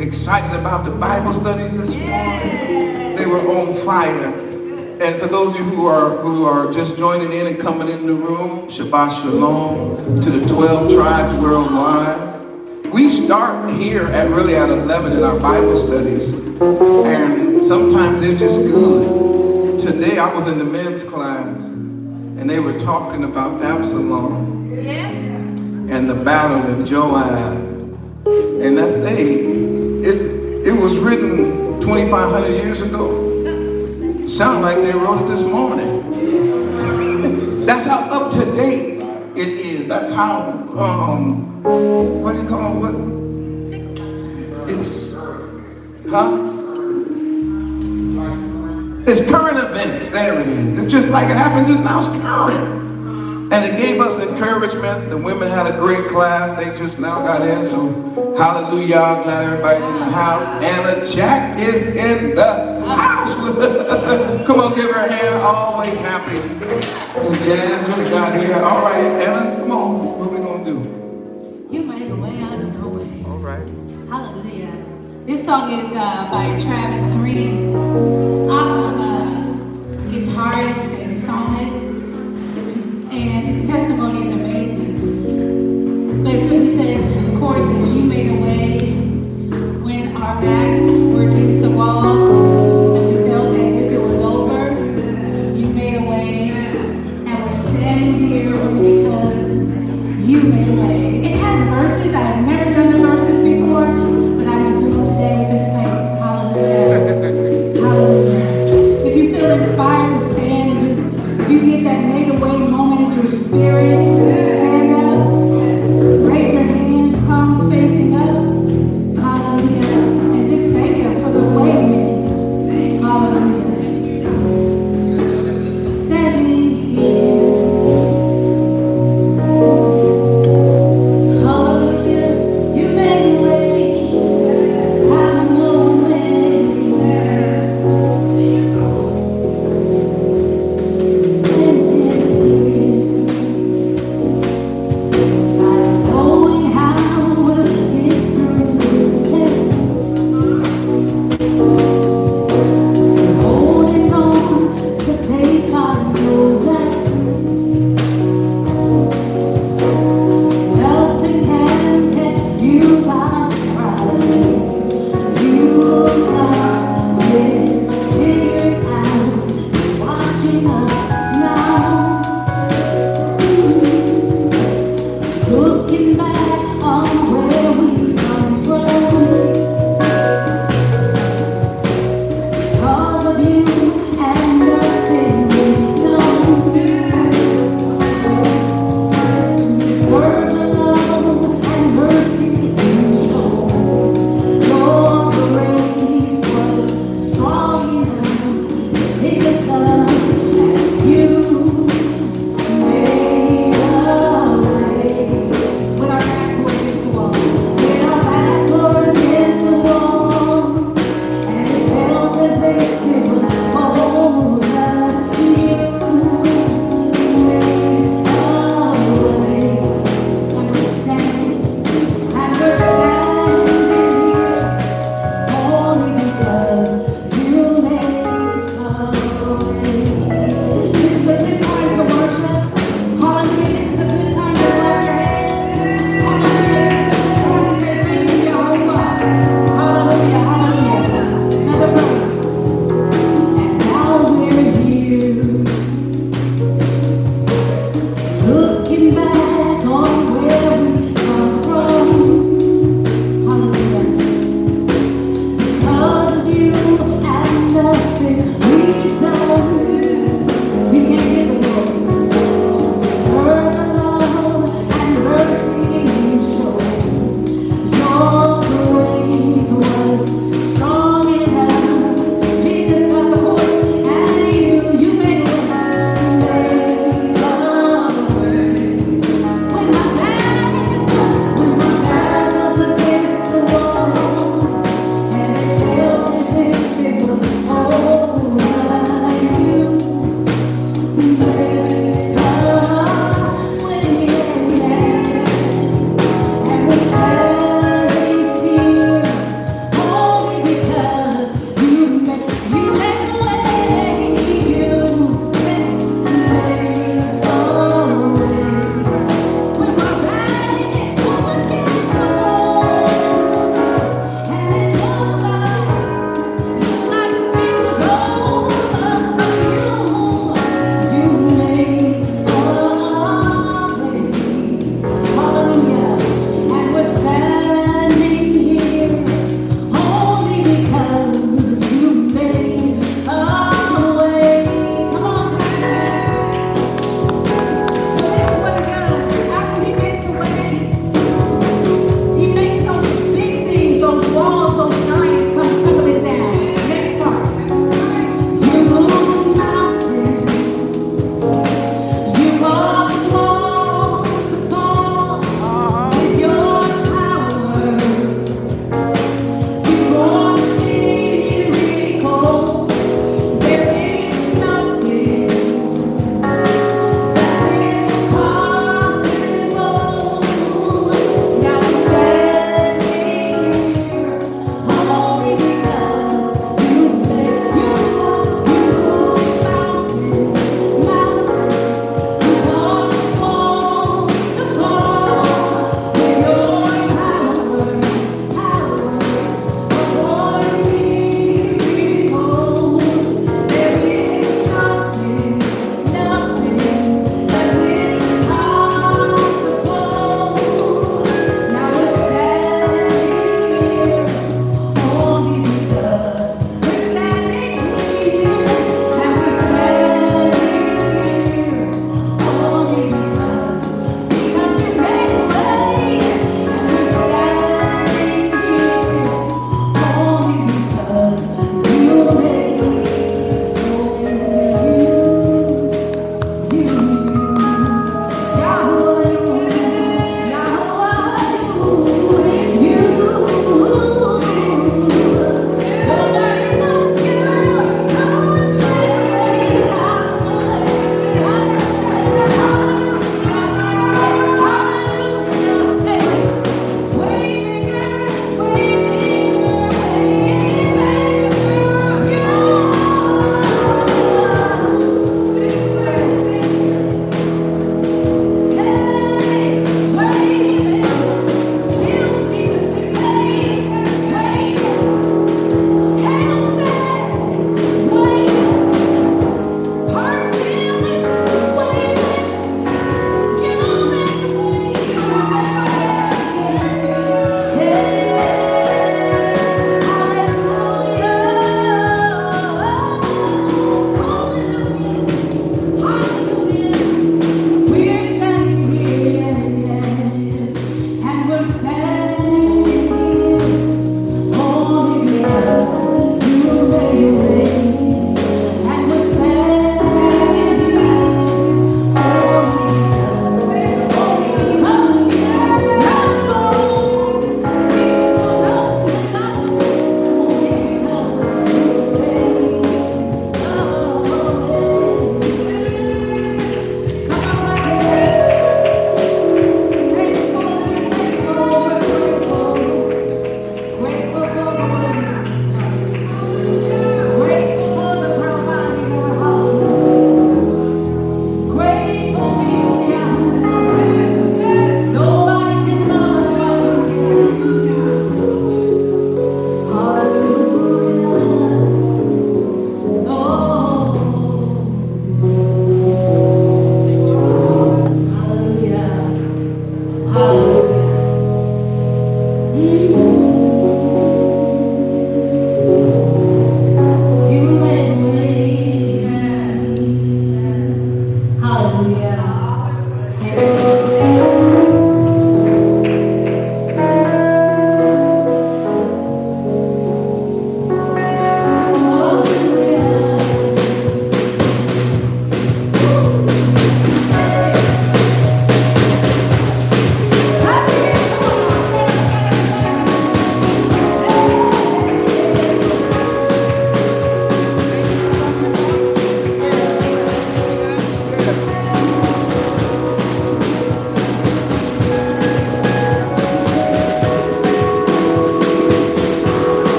Excited about the Bible studies this morning. They were on fire. And for those of you who are just joining in and coming in the room, Shabbat Shalom to the 12 tribes worldwide. We start here at 11 in our Bible studies, and sometimes they're just good. Today I was in the men's class, and they were talking about Absalom and the battle of Joab, and that thing. It was written 2,500 years ago. Sounds like they wrote it this morning. That's how up to date it is. That's how, what do you call it? It's, It's current events. There it is. It's just like it happened just now. It's current. And it gave us encouragement. The women had a great class. They just now got in, so hallelujah. I'm glad everybody's in the house. Annah Jack is in the Come on, give her a hand. Always happy. And Jazz, what we got here? All right, Anna, come on. What are we going to do? You made a way out of no way. All right. Hallelujah. This song is by Travis Green. Awesome guitarist and psalmist. And his testimony is amazing. But it simply says, the chorus says, you made a way when our backs were against the wall and we felt as if it was over. You made a way and we're standing here because you made a way. It has verses. I have never done the verses before, but I'm going to do it today with this paper. Hallelujah. Hallelujah.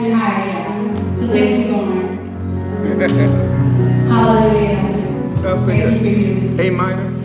bit higher, yeah. So then we're going to learn. Hallelujah. That's the Thank you. A minor.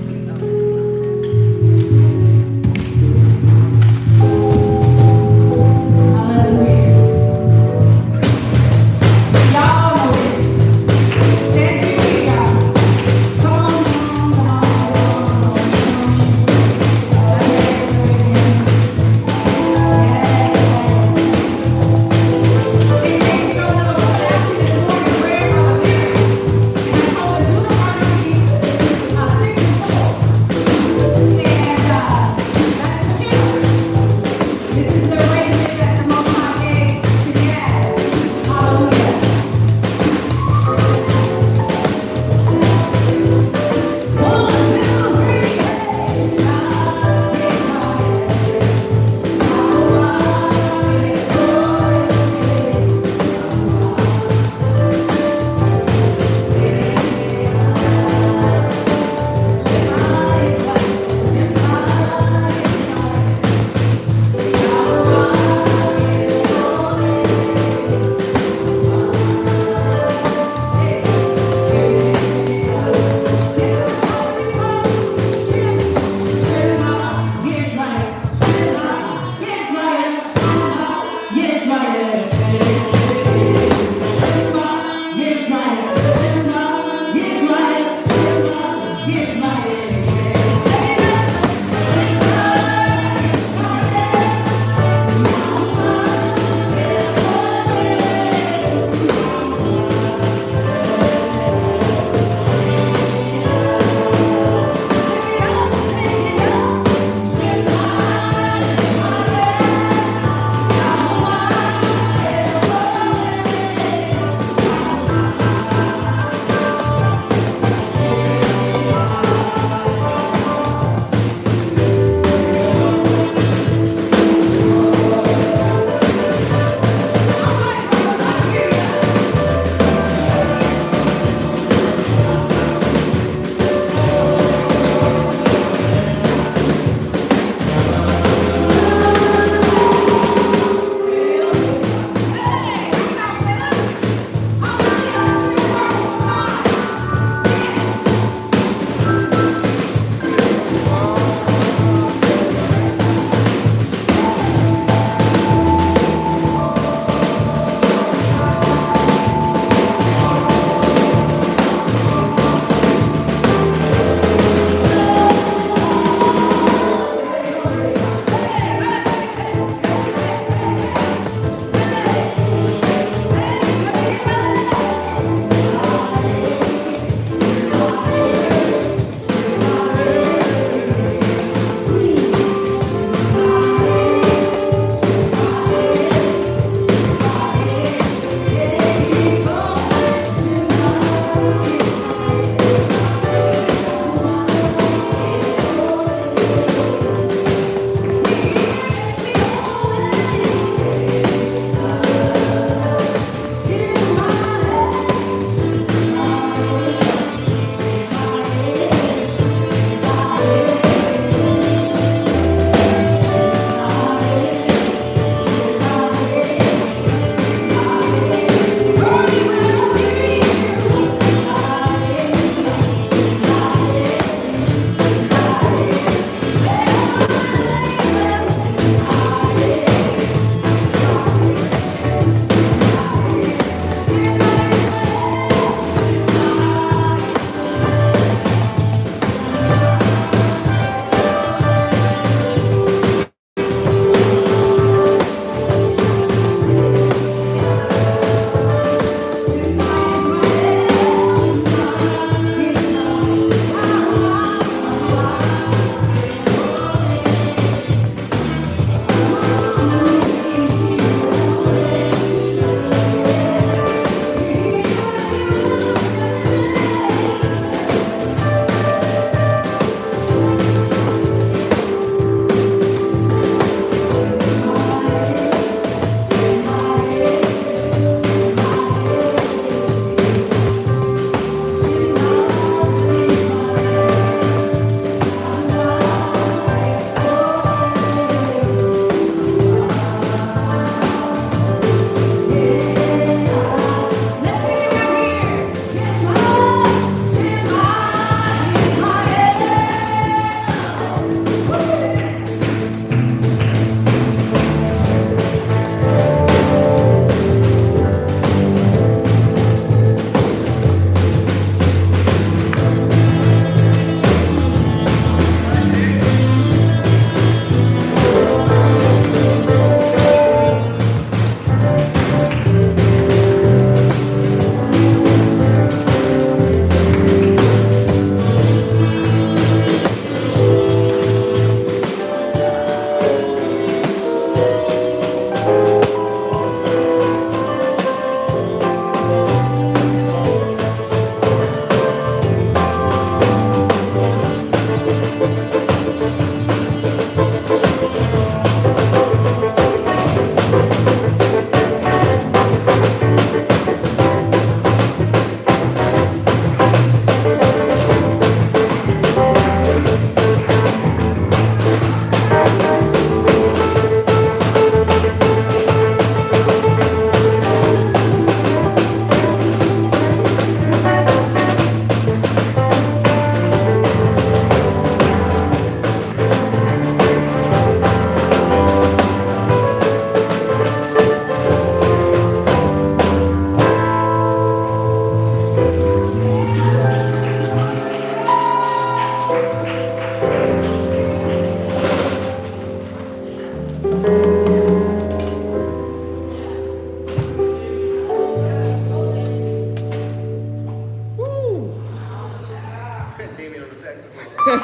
Did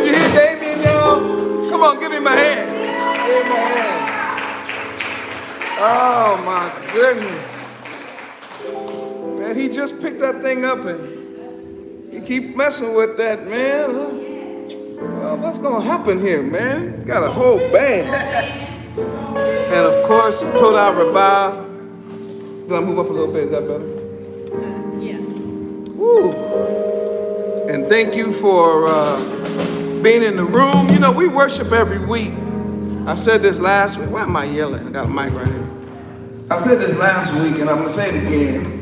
you hear Damien, y'all? Come on, give me my hand. Give me my hand. Oh my goodness. Man, he just picked that thing up and he keep messing with that, man. Well, what's gonna happen here, man? Got a whole band. And of course, Toda Rabah. Do I move up a little bit? Is that better? Yeah. Woo. And thank you for being in the room. You know, we worship every week. I said this last week. Why am I yelling? I got a mic right here. I said this last week, and I'm going to say it again.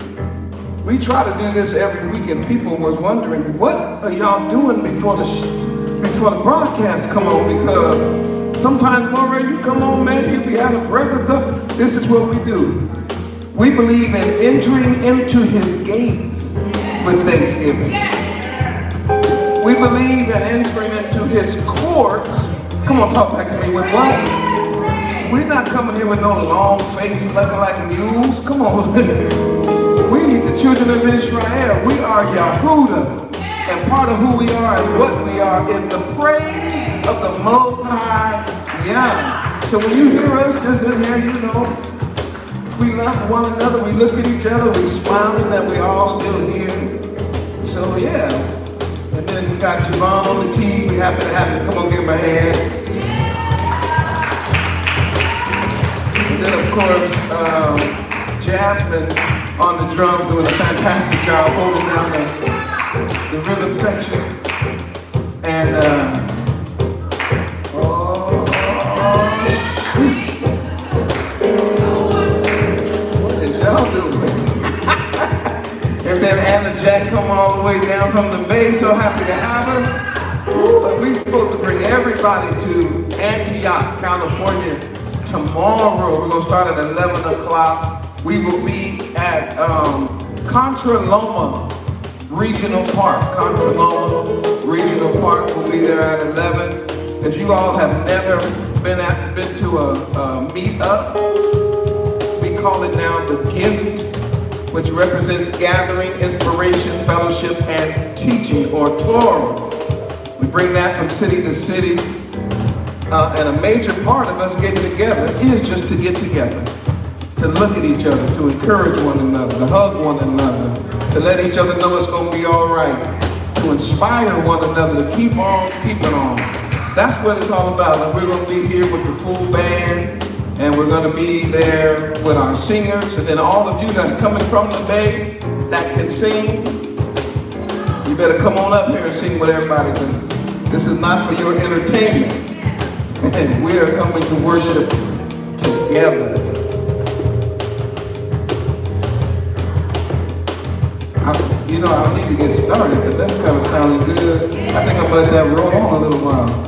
We try to do this every week, and people was wondering, what are y'all doing before the broadcast come on? Because sometimes, Maureen, you come on, man, you be out of breath and stuff. This is what we do. We believe in entering into his gates with thanksgiving. We believe in entering into his courts. Come on, talk back to me with what? We're not coming here with no long face looking like mules. Come on. We, the children of Israel, we are Yahudah. And part of who we are and what we are is the praise of the Most High Yah. So when you hear us just in here, you know, we love one another, we look at each other, we smiling that we all still here. So yeah. And then we got Javon on the key. We happy to have him. Come on, give him a hand. And then of course, Jasmine on the drums doing a fantastic job holding down the rhythm section. And what did y'all do? And then Annah Jack come all the way down from the bay. So happy to have her. But we're supposed to bring everybody to Antioch, California tomorrow. We're going to start at 11 o'clock. We will be at Contra Loma Regional Park. Contra Loma Regional Park will be there at 11. If you all have never been to a meet-up, we call it now the Gift, which represents gathering, inspiration, fellowship, and teaching, or Torah. We bring that from city to city. And a major part of us getting together is just to get together, to look at each other, to encourage one another, to hug one another, to let each other know it's going to be all right, to inspire one another to keep on keeping on. That's what it's all about. And we're going to be here with the full band. And we're going to be there with our singers. And then all of you that's coming from the Bay that can sing, you better come on up here and sing with everybody. This is not for your entertainment. And we are coming to worship together. I don't need to get started because that's kind of sounding good. I think I'm going to let that roll on a little while.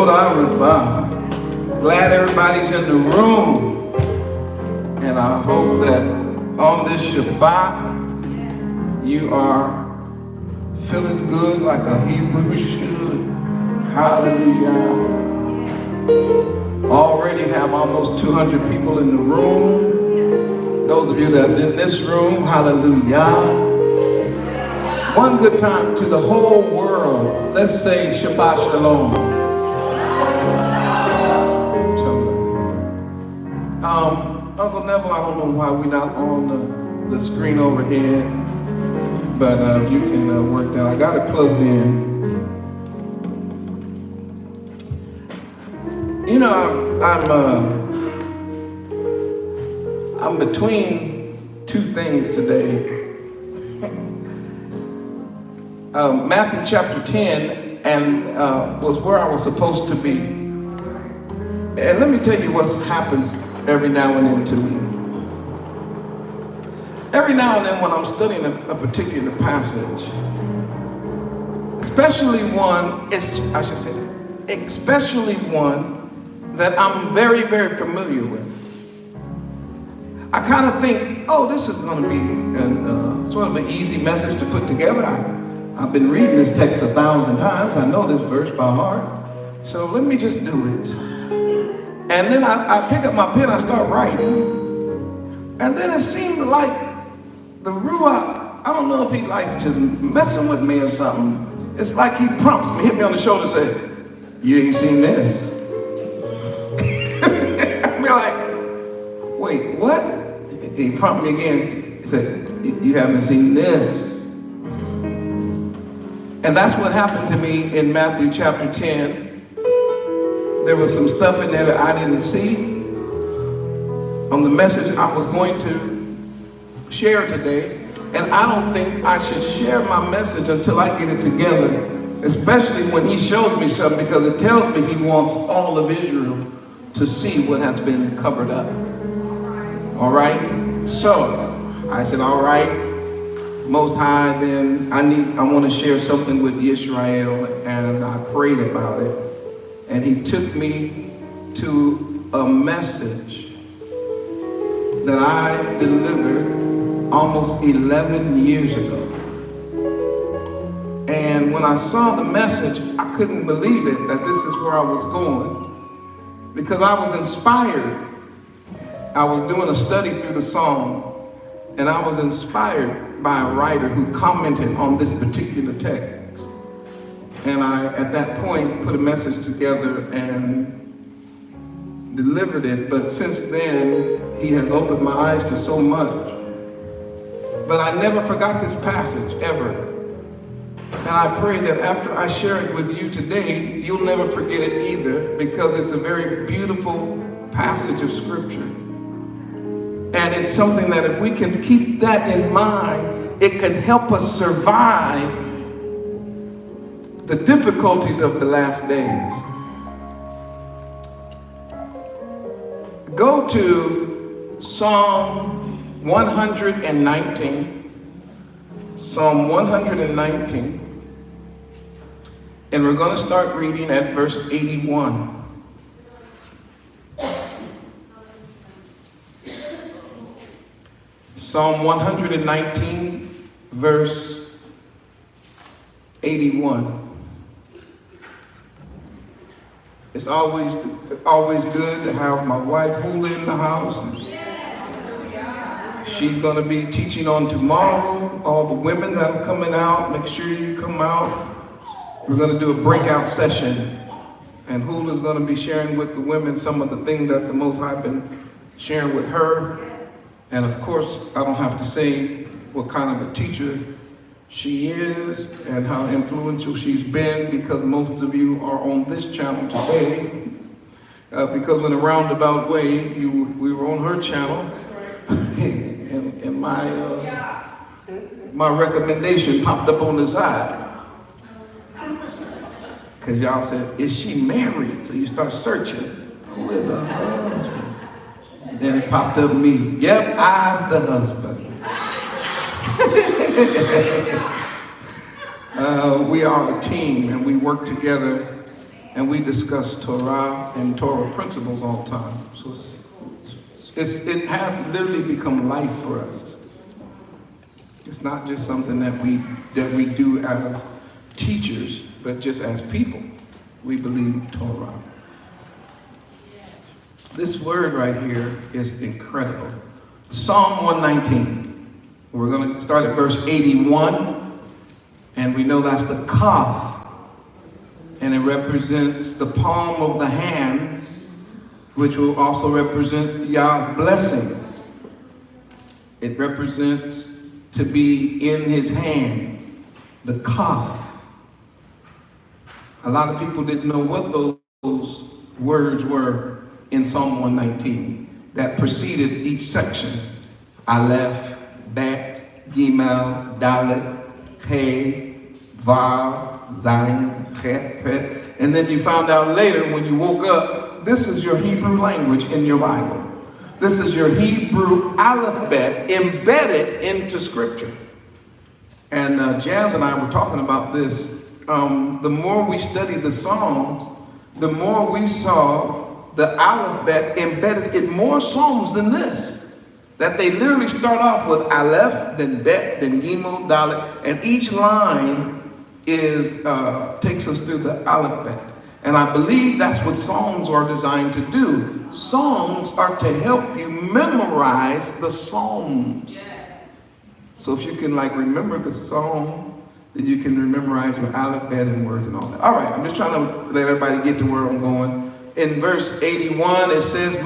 Glad everybody's in the room. And I hope that on this Shabbat, you are feeling good like a Hebrew should. Hallelujah. Already have almost 200 people in the room. Those of you that's in this room, hallelujah. One good time to the whole world. Let's say Shabbat Shalom. Uncle Neville, I don't know why we're not on the screen overhead, but if you can work that, I got it plugged in. You know, I'm between two things today. Matthew chapter 10 and was where I was supposed to be. And let me tell you what happens every now and then to me. Every now and then when I'm studying a particular passage, especially one that I'm very, very familiar with, I kind of think, oh, this is going to be sort of an easy message to put together. I've been reading this text 1,000 times. I know this verse by heart. So let me just do it. And then I pick up my pen, I start writing. And then it seemed like the Ruach, I don't know if he likes just messing with me or something. It's like he prompts me, hit me on the shoulder, say, you ain't seen this. I'm like, wait, what? He prompted me again. He said, you haven't seen this. And that's what happened to me in Matthew chapter 10. There was some stuff in there that I didn't see on the message I was going to share today. And I don't think I should share my message until I get it together, especially when he shows me something, because it tells me he wants all of Israel to see what has been covered up. All right? So I said, all right, Most High, then I want to share something with Israel, and I prayed about it. And he took me to a message that I delivered almost 11 years ago. And when I saw the message, I couldn't believe it that this is where I was going, because I was inspired. I was doing a study through the Psalm, and I was inspired by a writer who commented on this particular text. And I, at that point, put a message together and delivered it. But since then, he has opened my eyes to so much. But I never forgot this passage, ever. And I pray that after I share it with you today, you'll never forget it either, because it's a very beautiful passage of Scripture. And it's something that if we can keep that in mind, it can help us survive the difficulties of the last days. Go to Psalm 119. Psalm 119. And we're going to start reading at verse 81. Psalm 119, verse 81. It's always good to have my wife Hula in the house. She's going to be teaching on tomorrow. All the women that are coming out, make sure you come out. We're going to do a breakout session. And Hula's going to be sharing with the women some of the things that the Most High been sharing with her. And of course, I don't have to say what kind of a teacher she is and how influential she's been, because most of you are on this channel today. Because in a roundabout way, we were on her channel. and my recommendation popped up on the side. Because y'all said, is she married? So you start searching. Who is her husband? Then it popped up me. Yep, I's the husband. We are a team, and we work together and we discuss Torah and Torah principles all the time. So it has literally become life for us. It's not just something that we do as teachers, but just as people. We believe Torah. This word right here is incredible. Psalm 119. We're going to start at verse 81, and we know that's the kaf, and it represents the palm of the hand, which will also represent Yah's blessings. It represents to be in his hand, the kaf. A lot of people didn't know what those words were in Psalm 119 that preceded each section. Aleph, Bet, Gimel, Dalet, Pei, Vav, Zayin, Chet. And then you found out later when you woke up, this is your Hebrew language in your Bible. This is your Hebrew alphabet embedded into Scripture. And Jazz and I were talking about this. The more we studied the Psalms, the more we saw the alphabet embedded in more Psalms than this. That they literally start off with Aleph, then Bet, then Gimel, Dalet, and each line takes us through the alphabet. And I believe that's what Psalms are designed to do. Psalms are to help you memorize the Psalms. So if you can remember the Psalm, then you can memorize your alphabet and words and all that. All right, I'm just trying to let everybody get to where I'm going. In verse 81, it says,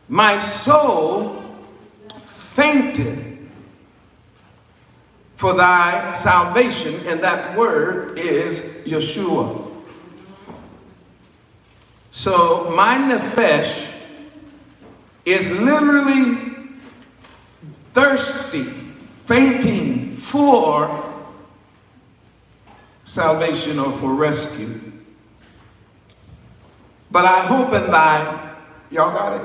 my soul fainted for thy salvation, and that word is Yeshua. So my NeFesh is literally thirsty, fainting for salvation or for rescue. But I hope in thy, y'all got it?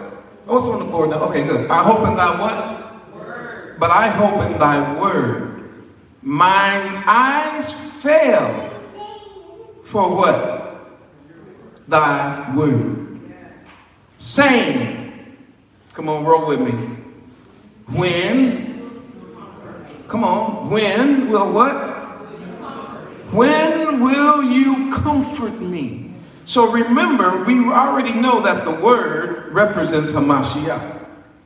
Oh, it's on the board now. Okay, good. I hope in thy what? Word. But I hope in thy word. Mine eyes fail for what? Thy word. Saying, come on, roll with me. When will what? When will you comfort me? So remember, we already know that the word represents Hamashiach.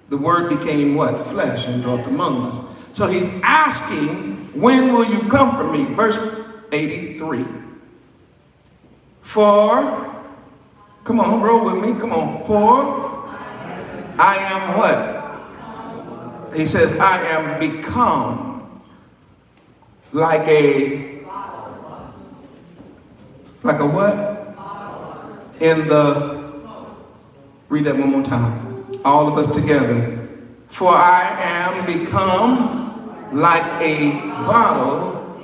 The word became what? Flesh and dwelt among us. So he's asking, when will you comfort me? Verse 83. For, come on, roll with me, come on. For I am what? He says, I am become like a what? Read that one more time. All of us together. For I am become like a bottle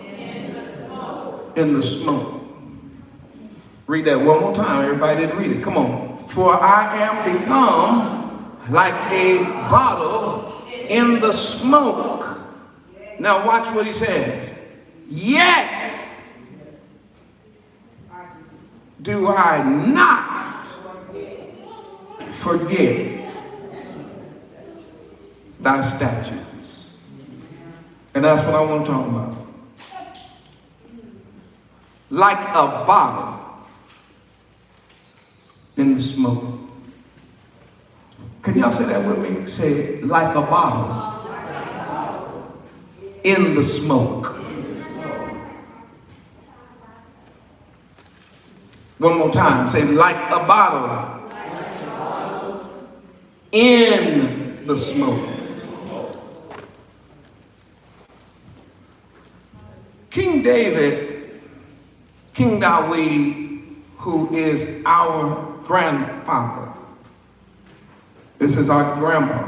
in the smoke. Read that one more time. Everybody didn't read it. Come on. For I am become like a bottle in the smoke. Now watch what he says. Yet do I not forget thy statutes. And that's what I want to talk about. Like a bottle in the smoke. Can y'all say that with me? Say, like a bottle in the smoke. One more time. Say, like a bottle in the smoke. King David, King Dawid, who is our grandfather. This is our grandpa,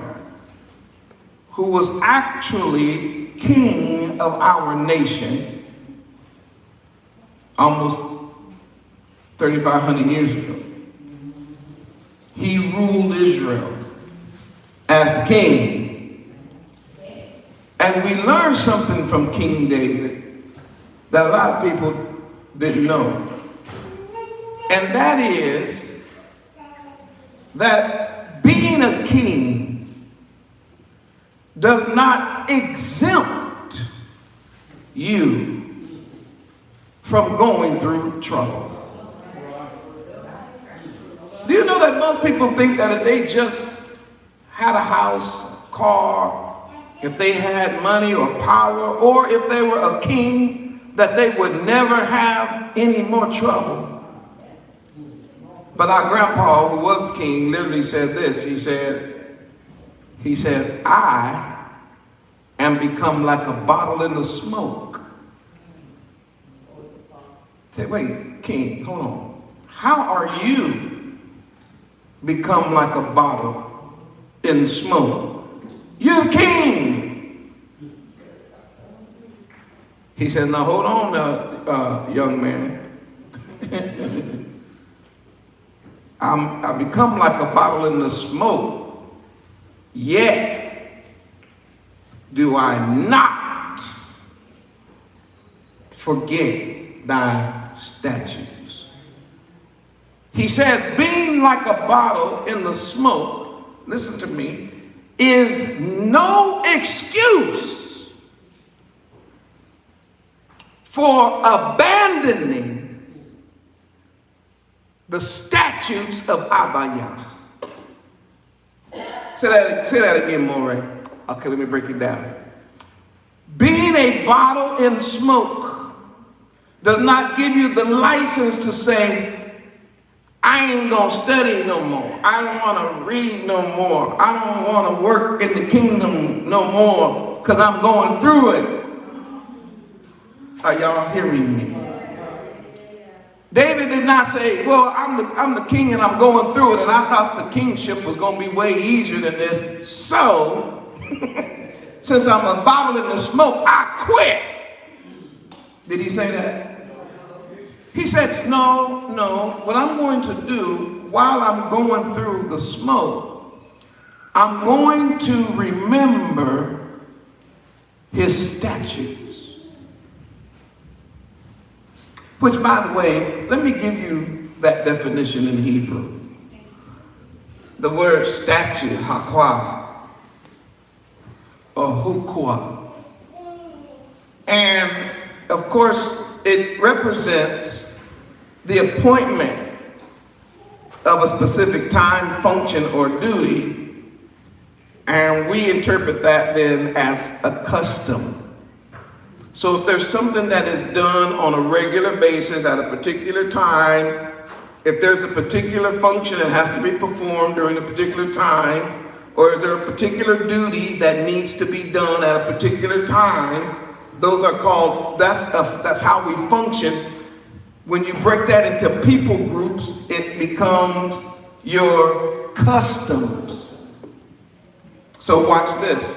who was actually king of our nation almost 3,500 years ago. He ruled Israel as the king. And we learned something from King David that a lot of people didn't know. And that is that being a king does not exempt you from going through trouble. Do you know that most people think that if they just had a house, car, if they had money or power, or if they were a king, that they would never have any more trouble? But our grandpa, who was king, literally said this. He said, I am become like a bottle in the smoke. Say, wait, king, hold on. How are you become like a bottle in smoke? You're the king. He said, now hold on, young man. I become like a bottle in the smoke, yet do I not forget thy statutes. He says, being like a bottle in the smoke, listen to me, is no excuse for abandoning the statutes of Abba Yah. Say that again, Moray. Okay, let me break it down. Being a bottle in smoke does not give you the license to say, I ain't gonna study no more. I don't wanna read no more. I don't wanna work in the kingdom no more because I'm going through it. Are y'all hearing me? David did not say, well, I'm the king and I'm going through it, and I thought the kingship was going to be way easier than this. So, since I'm a bottle in the smoke, I quit. Did he say that? He says, no, what I'm going to do while I'm going through the smoke, I'm going to remember his statutes. Which, by the way, let me give you that definition in Hebrew. The word statute, hakwa, or hukwa. And, of course, it represents the appointment of a specific time, function, or duty. And we interpret that then as a custom. So if there's something that is done on a regular basis at a particular time, if there's a particular function that has to be performed during a particular time, or is there a particular duty that needs to be done at a particular time, those are called, that's how we function. When you break that into people groups, it becomes your customs. So watch this.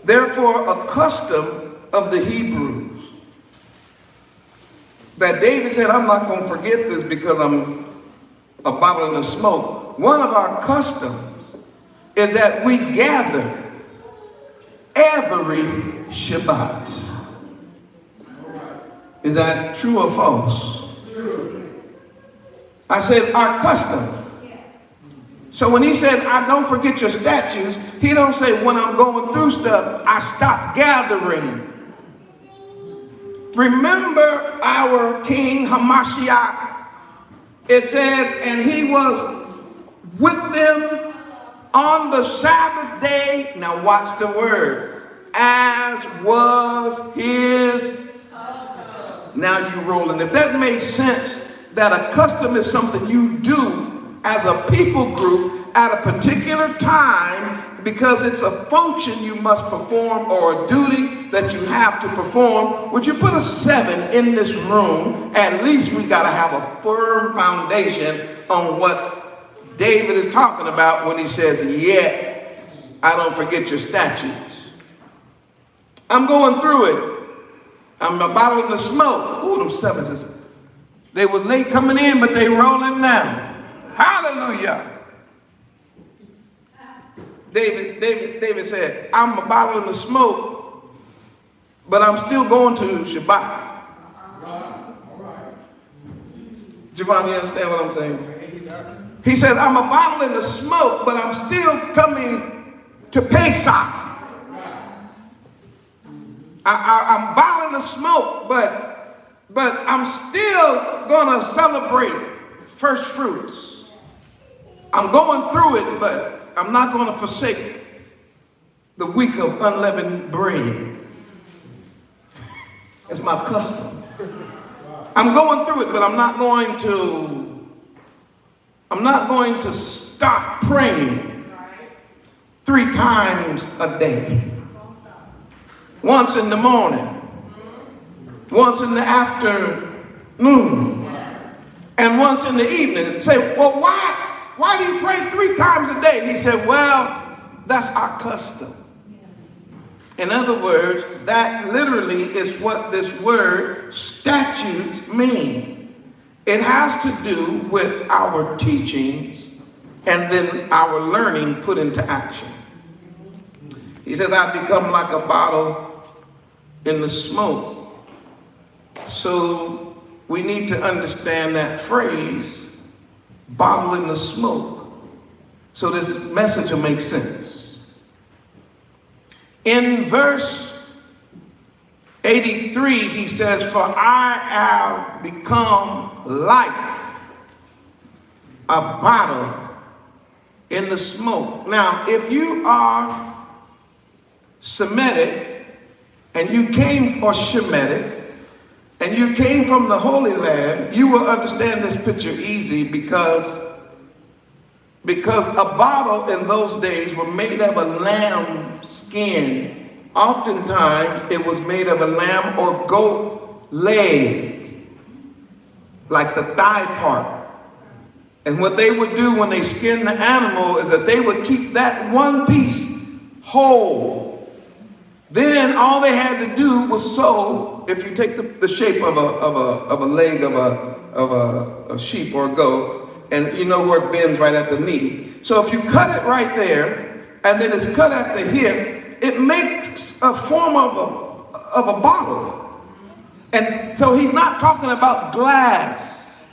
Therefore, a custom of the Hebrews that David said, I'm not going to forget this because I'm a bottle in the smoke. One of our customs is that we gather every Shabbat. Is that true or false? True. I said our custom. So when he said, I don't forget your statutes, he don't say when I'm going through stuff, I stop gathering. Remember our King Hamashiach. It says, and he was with them on the Sabbath day. Now watch the word. As was his custom. Now you rolling. If that makes sense, that a custom is something you do as a people group at a particular time because it's a function you must perform or a duty that you have to perform. Would you put a 7 in this room? At least we got to have a firm foundation on what David is talking about when he says, yeah, I don't forget your statutes. I'm going through it. I'm a bottle in the smoke. Ooh, them 7s. They was late coming in, but they rolling now. Hallelujah. David said, I'm a bottle in the smoke, but I'm still going to Shabbat. Javon, you understand what I'm saying? He says, I'm a bottle in the smoke, but I'm still coming to Pesach. I'm bottling the smoke, but I'm still going to celebrate first fruits. I'm going through it, but I'm not going to forsake the week of unleavened bread. It's my custom. I'm going through it, but I'm not going to stop praying 3 times a day. Once in the morning, once in the afternoon, and once in the evening. Say, well, why do you pray 3 times a day? He said, well, that's our custom. In other words, that literally is what this word statutes mean. It has to do with our teachings and then our learning put into action. He says, I've become like a bottle in the smoke. So we need to understand that phrase, bottle in the smoke, so this message will make sense. In verse 83, he says, for I have become like a bottle in the smoke. Now, if you are Semitic, and you came, or Shemitic, and you came from the Holy Land, you will understand this picture easy because a bottle in those days were made of a lamb skin. Oftentimes, it was made of a lamb or goat leg, like the thigh part. And what they would do when they skinned the animal is that they would keep that one piece whole. Then all they had to do was sew. If you take the shape of a leg of a sheep or a goat, and you know where it bends right at the knee. So if you cut it right there, and then it's cut at the hip, it makes a form of a bottle. And so he's not talking about glass.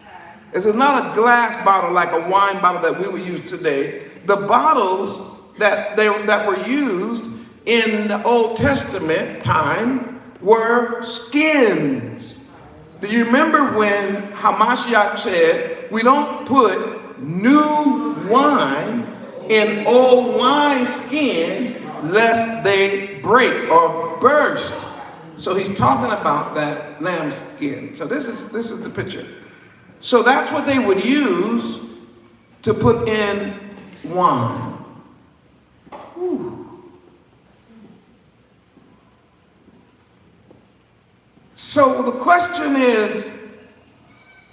This is not a glass bottle like a wine bottle that we would use today. The bottles that were used in the Old Testament time were skins. Do you remember when Hamashiach said, we don't put new wine in old wine skin lest they break or burst? So he's talking about that lamb skin. So this is the picture. So that's what they would use to put in wine. Whew. So the question is,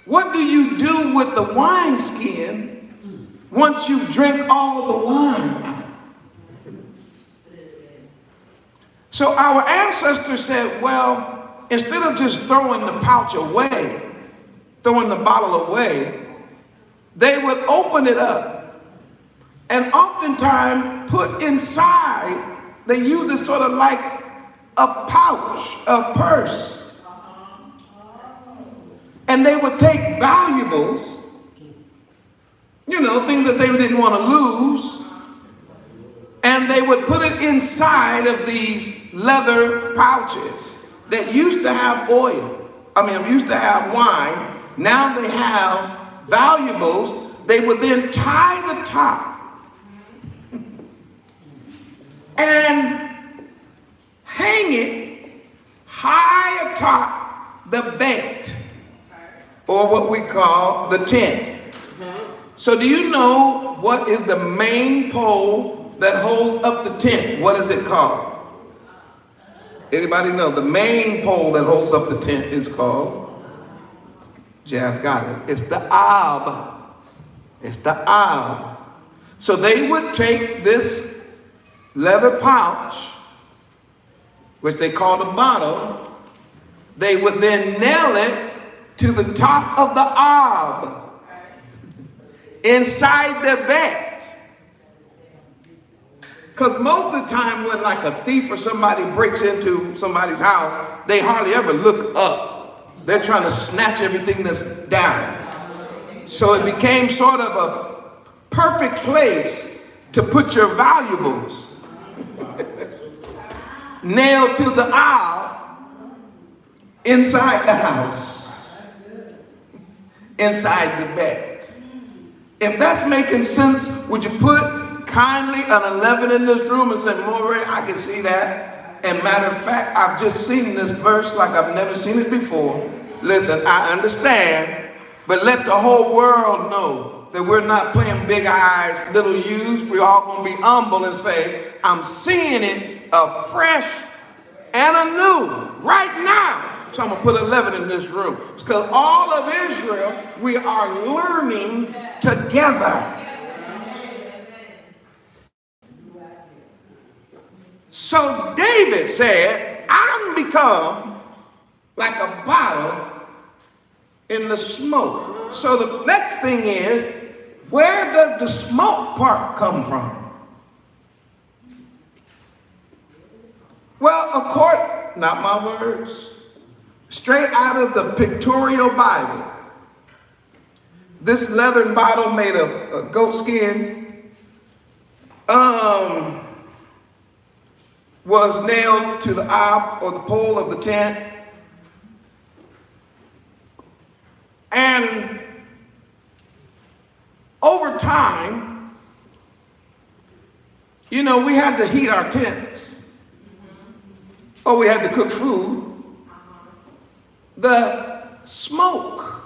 what do you do with the wineskin once you drink all of the wine? So our ancestors said, well, instead of just throwing the pouch away, throwing the bottle away, they would open it up and oftentimes put inside, they used it sort of like a pouch, a purse. And they would take valuables, things that they didn't want to lose, and they would put it inside of these leather pouches that used to have used to have wine. Now they have valuables. They would then tie the top and hang it high atop the bait, or what we call the tent. So do you know what is the main pole that holds up the tent? What is it called? Anybody know? The main pole that holds up the tent is called, Jazz got it, it's the ab. It's the ab. So they would take this leather pouch, which they called a bottle, they would then nail it to the top of the ab inside the bed. Because most of the time when like a thief or somebody breaks into somebody's house, they hardly ever look up. They're trying to snatch everything that's down. So it became sort of a perfect place to put your valuables. Nailed to the aisle inside the house, inside the bed. If that's making sense, would you put kindly an 11 in this room and say, More, I can see that. And matter of fact, I've just seen this verse like I've never seen it before. Listen, I understand, but let the whole world know that we're not playing big eyes, little U's. We're all going to be humble and say, I'm seeing it afresh and anew right now. So I'm going to put 11 in this room. Because all of Israel, we are learning together. So David said, I'm become like a bottle in the smoke. So the next thing is, where does the smoke part come from? Well, of course, not my words, straight out of the pictorial Bible. This leathern bottle made of goat skin was nailed to the eye or the pole of the tent. And over time, you know, we had to heat our tents. Or we had to cook food. The smoke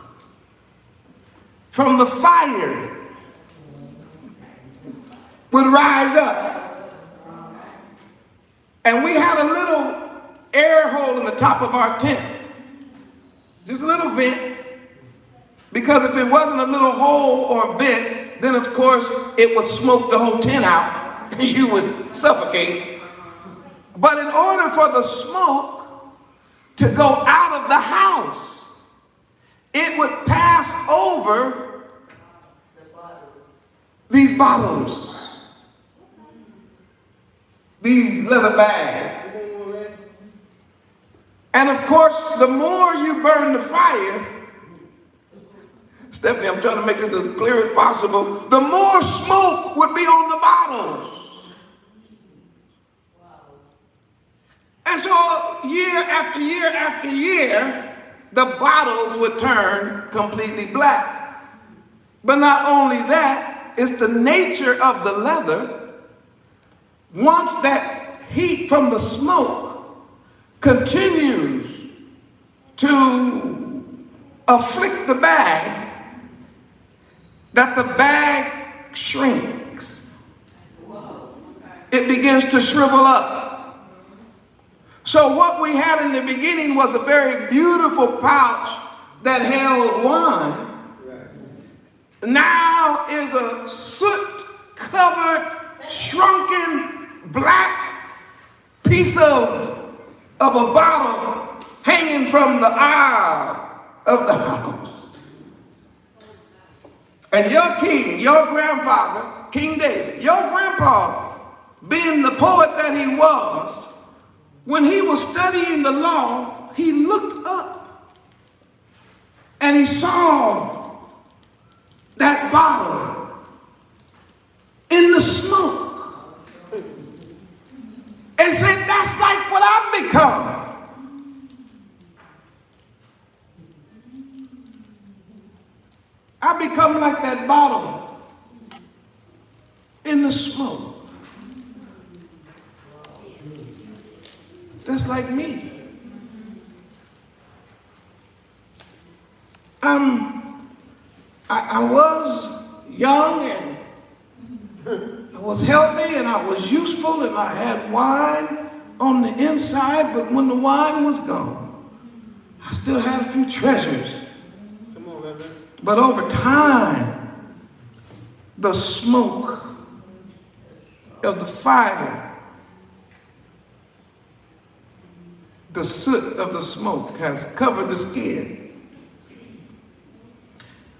from the fire would rise up. And we had a little air hole in the top of our tents. Just a little vent. Because if it wasn't a little hole or vent, then of course it would smoke the whole tent out and you would suffocate. But in order for the smoke to go out of the house, it would pass over these bottles, these leather bags. And of course, the more you burn the fire, Stephanie, I'm trying to make this as clear as possible, the more smoke would be on the bottles. And so year after year after year, the bottles would turn completely black. But not only that, it's the nature of the leather. Once that heat from the smoke continues to afflict the bag, that the bag shrinks. It begins to shrivel up. So what we had in the beginning was a very beautiful pouch that held wine. Now is a soot-covered, shrunken, black piece of a bottle hanging from the aisle of the house. And your king, your grandfather, King David, your grandpa, being the poet that he was, when he was studying the law, he looked up and he saw that bottle in the smoke and said, that's like what I've become. I become like that bottle in the smoke. That's like me. I was young and I was healthy and I was useful and I had wine on the inside, but when the wine was gone, I still had a few treasures. Come on, man. But over time, the smoke of the fire, the soot of the smoke has covered the skin.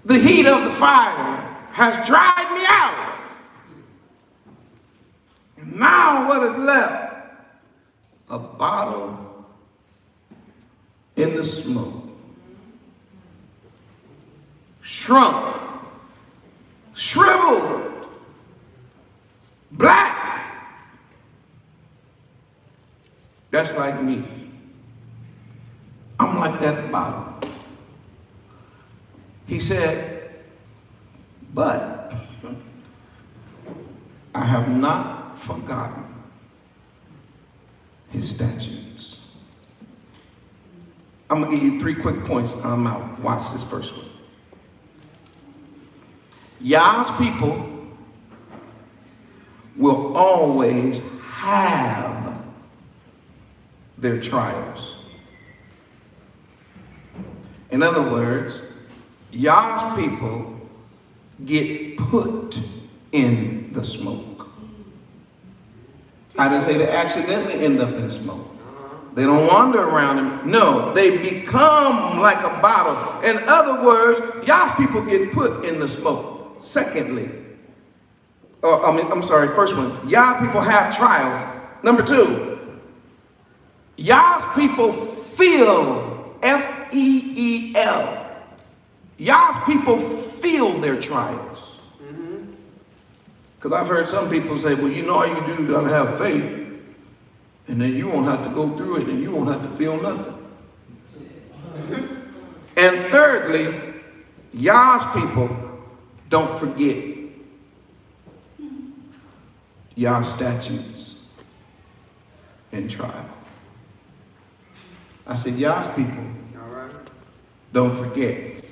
The heat of the fire has dried me out. And now what is left? A bottle in the smoke. Shrunk That's like me. I'm like that bottle. He said, but I have not forgotten his statutes. I'm going to give you 3 quick points. I'm out. Watch this first one. Yah's people will always have their trials. In other words, Yah's people get put in the smoke. I didn't say they accidentally end up in smoke. They don't wander around him. No, they become like a bottle. In other words, Yah's people get put in the smoke. Secondly, first one, Yah people have trials. Number 2, Yah's people feel, F-E-E-L. Yah's people feel their trials. Because I've heard some people say, well, you know all you do, you gotta have faith. And then you won't have to go through it and you won't have to feel nothing. And thirdly, Yah's people don't forget Yah's statutes in trial. I said, Yah's people don't forget.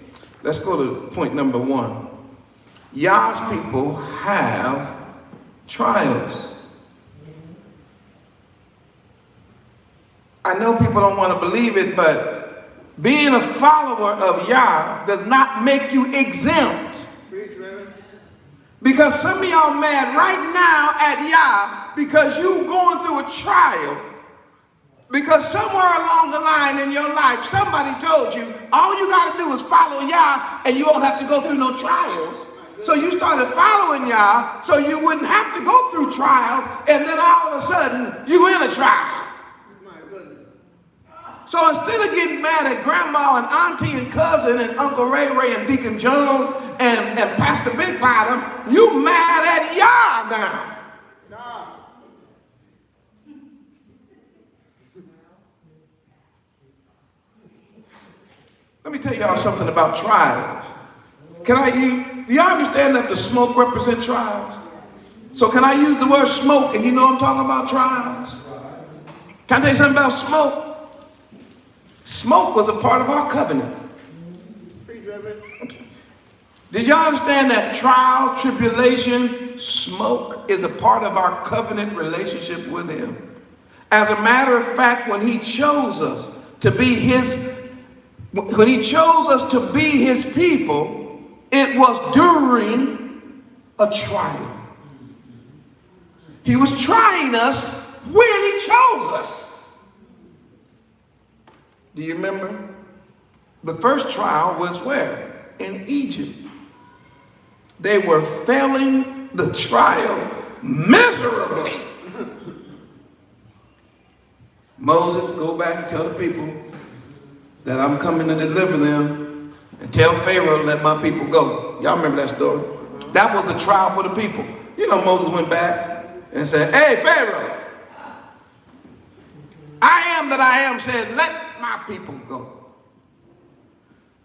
Let's go to point number 1. Yah's people have trials. I know people don't want to believe it, but being a follower of Yah does not make you exempt. Because some of y'all mad right now at Yah because you going through a trial. Because somewhere along the line in your life, somebody told you, all you got to do is follow Yah and you won't have to go through no trials. So you started following Yah so you wouldn't have to go through trial, and then all of a sudden, you in a trial. So instead of getting mad at grandma and auntie and cousin and Uncle Ray Ray and Deacon Jones and Pastor Big Bottom, you mad at Yah now. Let me tell y'all something about trials. Do y'all understand that the smoke represents trials? So can I use the word smoke and you know I'm talking about trials? Can I tell you something about smoke? Smoke was a part of our covenant. Did y'all understand that trial, tribulation, smoke is a part of our covenant relationship with him? As a matter of fact, when he chose us to be his people, it was during a trial. He was trying us when he chose us. Do you remember? The first trial was where? In Egypt. They were failing the trial miserably. Moses, go back and tell the people that I'm coming to deliver them, and tell Pharaoh to let my people go. Y'all remember that story? That was a trial for the people. You know, Moses went back and said, hey, Pharaoh, I am that I am said, let my people go.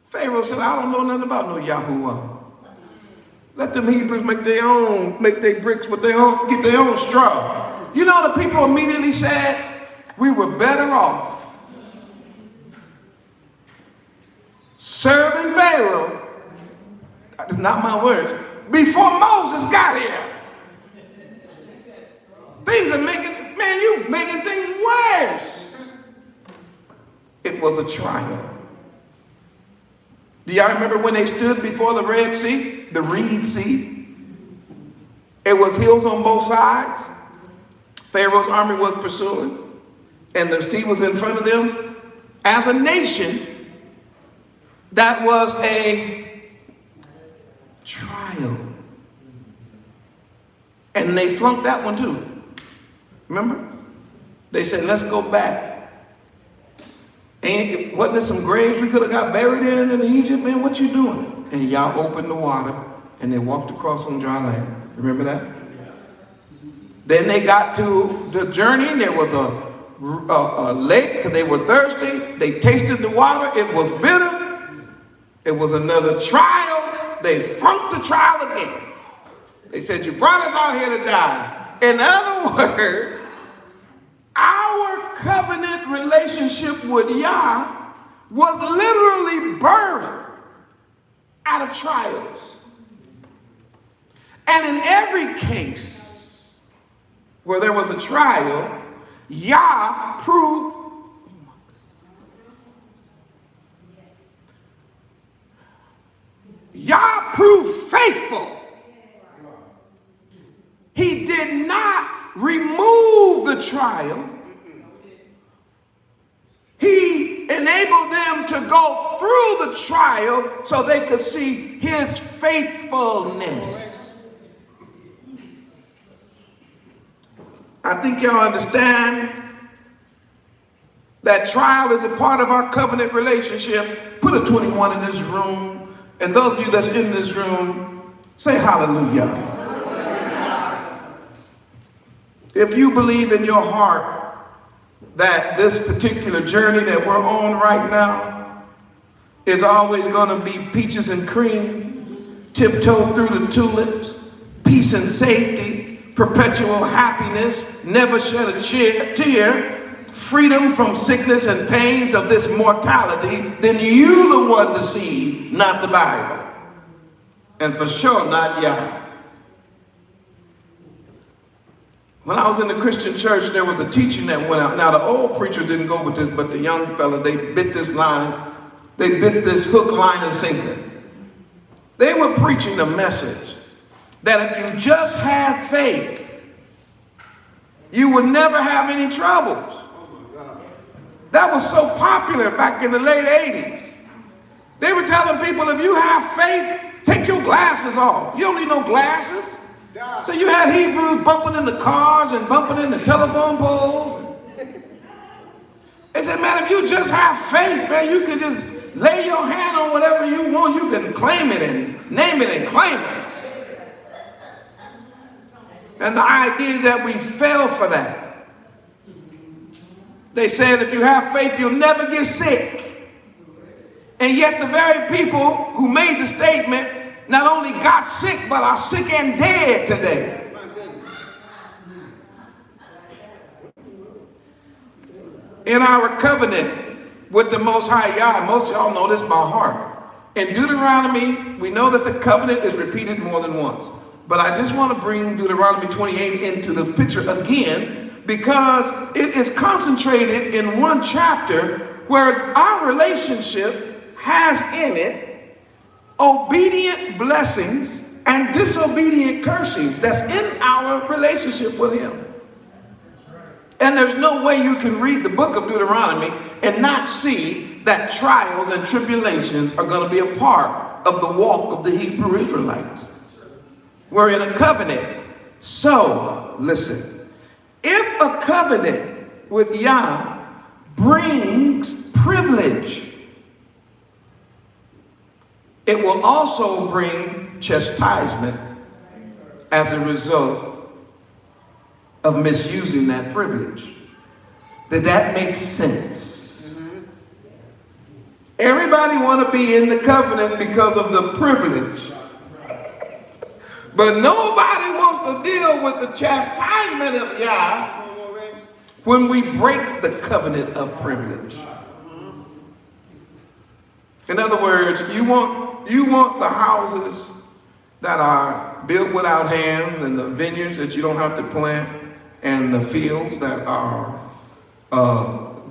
Pharaoh said, I don't know nothing about no Yahuwah. Let them Hebrews make their bricks with their own, get their own straw. You know, the people immediately said, we were better off serving Pharaoh, that is not my words, before Moses got here. Things are you making things worse. It was a trial. Do y'all remember when they stood before the Red Sea, the Reed Sea? It was hills on both sides. Pharaoh's army was pursuing, and the sea was in front of them. As a nation, that was a trial. And they flunked that one too. Remember? They said, let's go back. And wasn't there some graves we could have got buried in Egypt? Man, what you doing? And y'all opened the water and they walked across on dry land. Remember that? Then they got to the journey and there was a lake because they were thirsty. They tasted the water. It was bitter. It was another trial. They flunked the trial again. They said, you brought us out here to die. In other words, our covenant relationship with Yah was literally birthed out of trials. And in every case where there was a trial, Yah proved faithful. He did not remove the trial. He enabled them to go through the trial so they could see his faithfulness. I think y'all understand that trial is a part of our covenant relationship. Put a 21 in this room. And those of you that's in this room, say hallelujah. If you believe in your heart that this particular journey that we're on right now is always going to be peaches and cream, tiptoe through the tulips, peace and safety, perpetual happiness, never shed a tear, freedom from sickness and pains of this mortality, then you the one deceived, not the Bible. And for sure not Yah. When I was in the Christian church, there was a teaching that went out. Now, the old preacher didn't go with this, but the young fella, they bit this line. They bit this hook, line, and sinker. They were preaching the message that if you just have faith, you would never have any troubles. That was so popular back in the late 80s. They were telling people, if you have faith, take your glasses off. You don't need no glasses. So you had Hebrews bumping in the cars and bumping in the telephone poles. They said, man, if you just have faith, man, you can just lay your hand on whatever you want. You can claim it and name it and claim it. And the idea that we fell for that. They said if you have faith, you'll never get sick. And yet the very people who made the statement not only got sick, but are sick and dead today. In our covenant with the Most High Yah, most of y'all know this by heart. In Deuteronomy, we know that the covenant is repeated more than once. But I just want to bring Deuteronomy 28 into the picture again because it is concentrated in one chapter where our relationship has in it obedient blessings and disobedient cursings. That's in our relationship with him. And there's no way you can read the book of Deuteronomy and not see that trials and tribulations are going to be a part of the walk of the Hebrew Israelites. We're in a covenant. So, listen, if a covenant with Yah brings privilege, it will also bring chastisement as a result of misusing that privilege. Did that make sense? Everybody want to be in the covenant because of the privilege. But nobody wants to deal with the chastisement of Yah when we break the covenant of privilege. In other words, you want the houses that are built without hands and the vineyards that you don't have to plant and the fields that are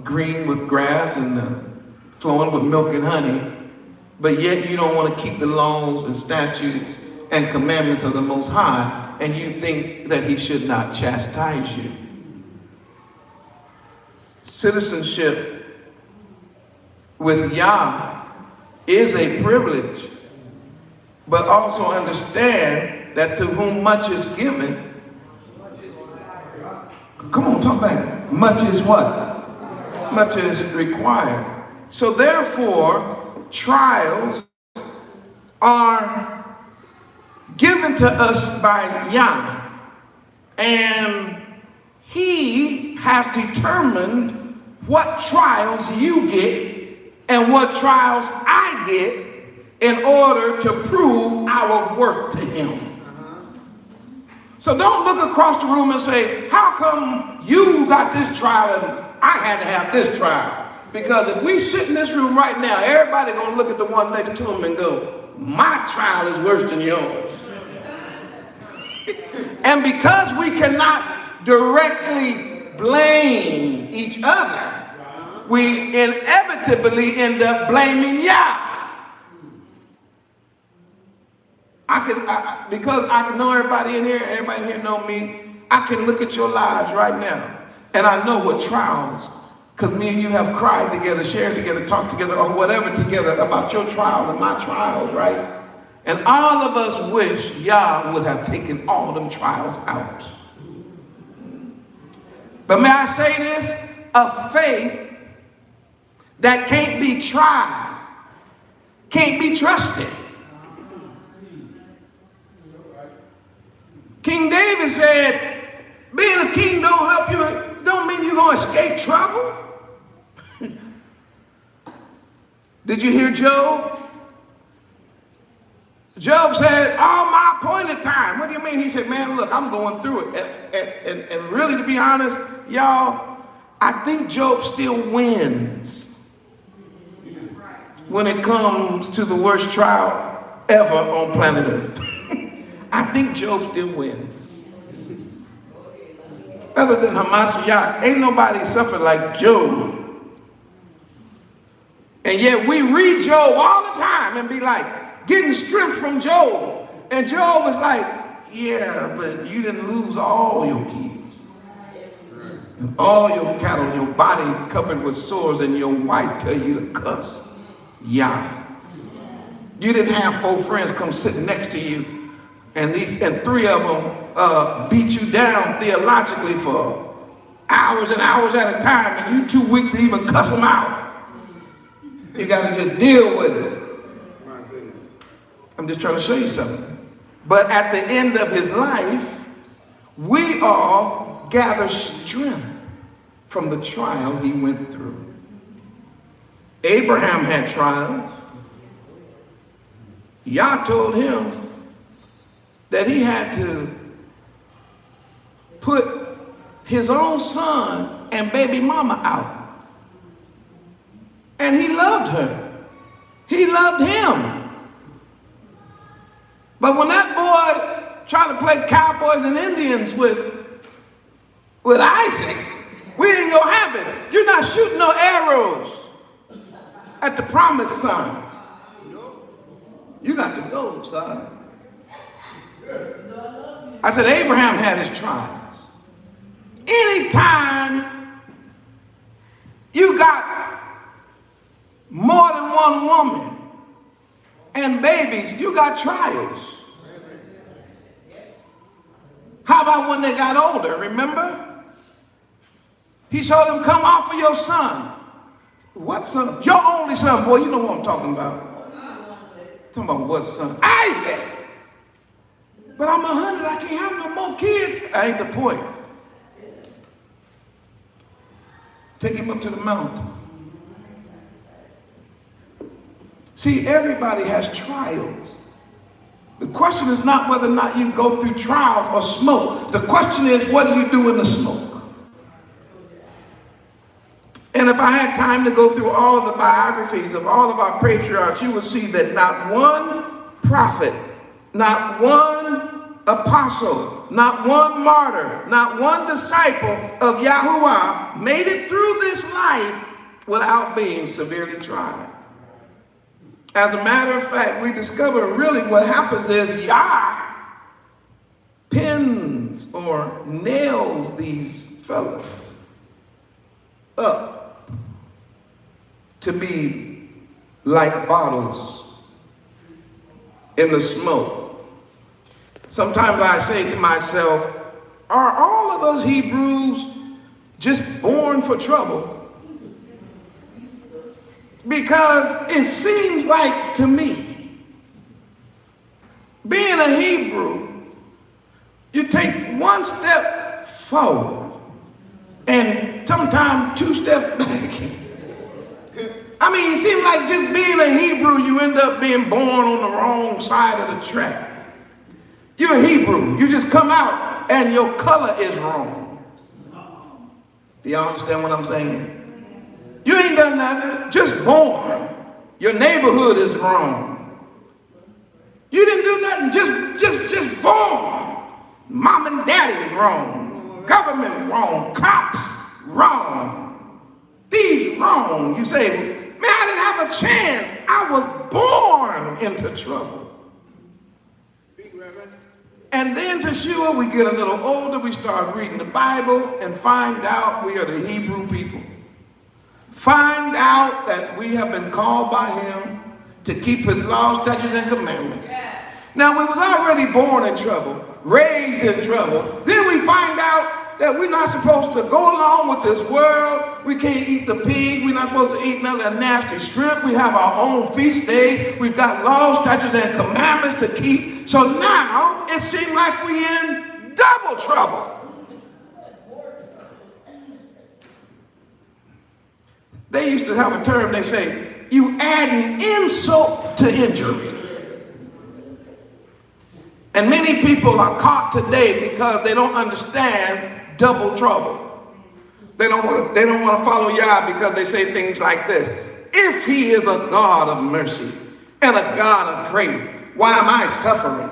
green with grass and flowing with milk and honey, but yet you don't want to keep the laws and statutes and commandments of the Most High, and you think that he should not chastise you. Citizenship with Yah is a privilege, but also understand that to whom much is given, come on, talk back. Much is what? Much is required. So therefore, trials are given to us by Yah, and He has determined what trials you get and what trials I get in order to prove our worth to him. So don't look across the room and say, how come you got this trial and I had to have this trial? Because if we sit in this room right now, everybody gonna look at the one next to him and go, my trial is worse than yours. And because we cannot directly blame each other, we inevitably end up blaming Yah. Because I can know everybody in here know me, I can look at your lives right now, and I know what trials, because me and you have cried together, shared together, talked together, or whatever together about your trials and my trials, right? And all of us wish Yah would have taken all them trials out. But may I say this? A faith that can't be tried, can't be trusted. King David said, being a king don't help you, don't mean you're going to escape trouble. Did you hear Job? Job said, all my appointed time. What do you mean? He said, man, look, I'm going through it. And really, to be honest, y'all, I think Job still wins when it comes to the worst trial ever on planet Earth. I think Job still wins. Other than Hamashiach, ain't nobody suffered like Job. And yet we read Job all the time and be like, getting strength from Job. And Job was like, yeah, but you didn't lose all your kids. And all your cattle, your body covered with sores, and your wife tell you to cuss Yah. You didn't have 4 friends come sit next to you, and 3 of them beat you down theologically for hours and hours at a time, and you too weak to even cuss them out. You got to just deal with it. I'm just trying to show you something. But at the end of his life, we all gather strength from the trial he went through. Abraham had trials. Yah told him that he had to put his own son and baby mama out. And he loved her. He loved him. But when that boy tried to play cowboys and Indians with Isaac, we didn't go have it. You're not shooting no arrows at the promised son. You got to go, son. I said, Abraham had his trials. Anytime you got more than one woman and babies, you got trials. How about when they got older? Remember? He told them, come offer your son. What son? Your only son, boy, you know what I'm talking about. Talking about what son? Isaac. But I'm 100, I can't have no more kids. That ain't the point. Take him up to the mountain. See, everybody has trials. The question is not whether or not you go through trials or smoke. The question is, what do you do in the smoke? And if I had time to go through all of the biographies of all of our patriarchs, you would see that not one prophet, not one apostle, not one martyr, not one disciple of Yahuwah made it through this life without being severely tried. As a matter of fact, we discover really what happens is Yah pins or nails these fellas up to be like bottles in the smoke. Sometimes I say to myself, are all of us Hebrews just born for trouble? Because it seems like to me, being a Hebrew, you take one step forward and sometimes 2 steps back. I mean, it seems like just being a Hebrew, you end up being born on the wrong side of the track. You're a Hebrew. You just come out and your color is wrong. Do y'all understand what I'm saying? You ain't done nothing, just born. Your neighborhood is wrong. You didn't do nothing, just born. Mom and daddy wrong. Government wrong. Cops wrong. Thieves wrong. You say, man, I didn't have a chance. I was born into trouble. And then to sure we get a little older, we start reading the Bible and find out we are the Hebrew people. Find out that we have been called by him to keep his laws, statutes, and commandments. Now, we was already born in trouble, raised in trouble. Then we find out that we're not supposed to go along with this world. We can't eat the pig. We're not supposed to eat none of that nasty shrimp. We have our own feast days. We've got laws, statutes, and commandments to keep. So now it seems like we're in double trouble. They used to have a term, they say, you adding insult to injury. And many people are caught today because they don't understand double trouble. They don't want to follow Yah because they say things like this. If he is a God of mercy and a God of grace, why am I suffering?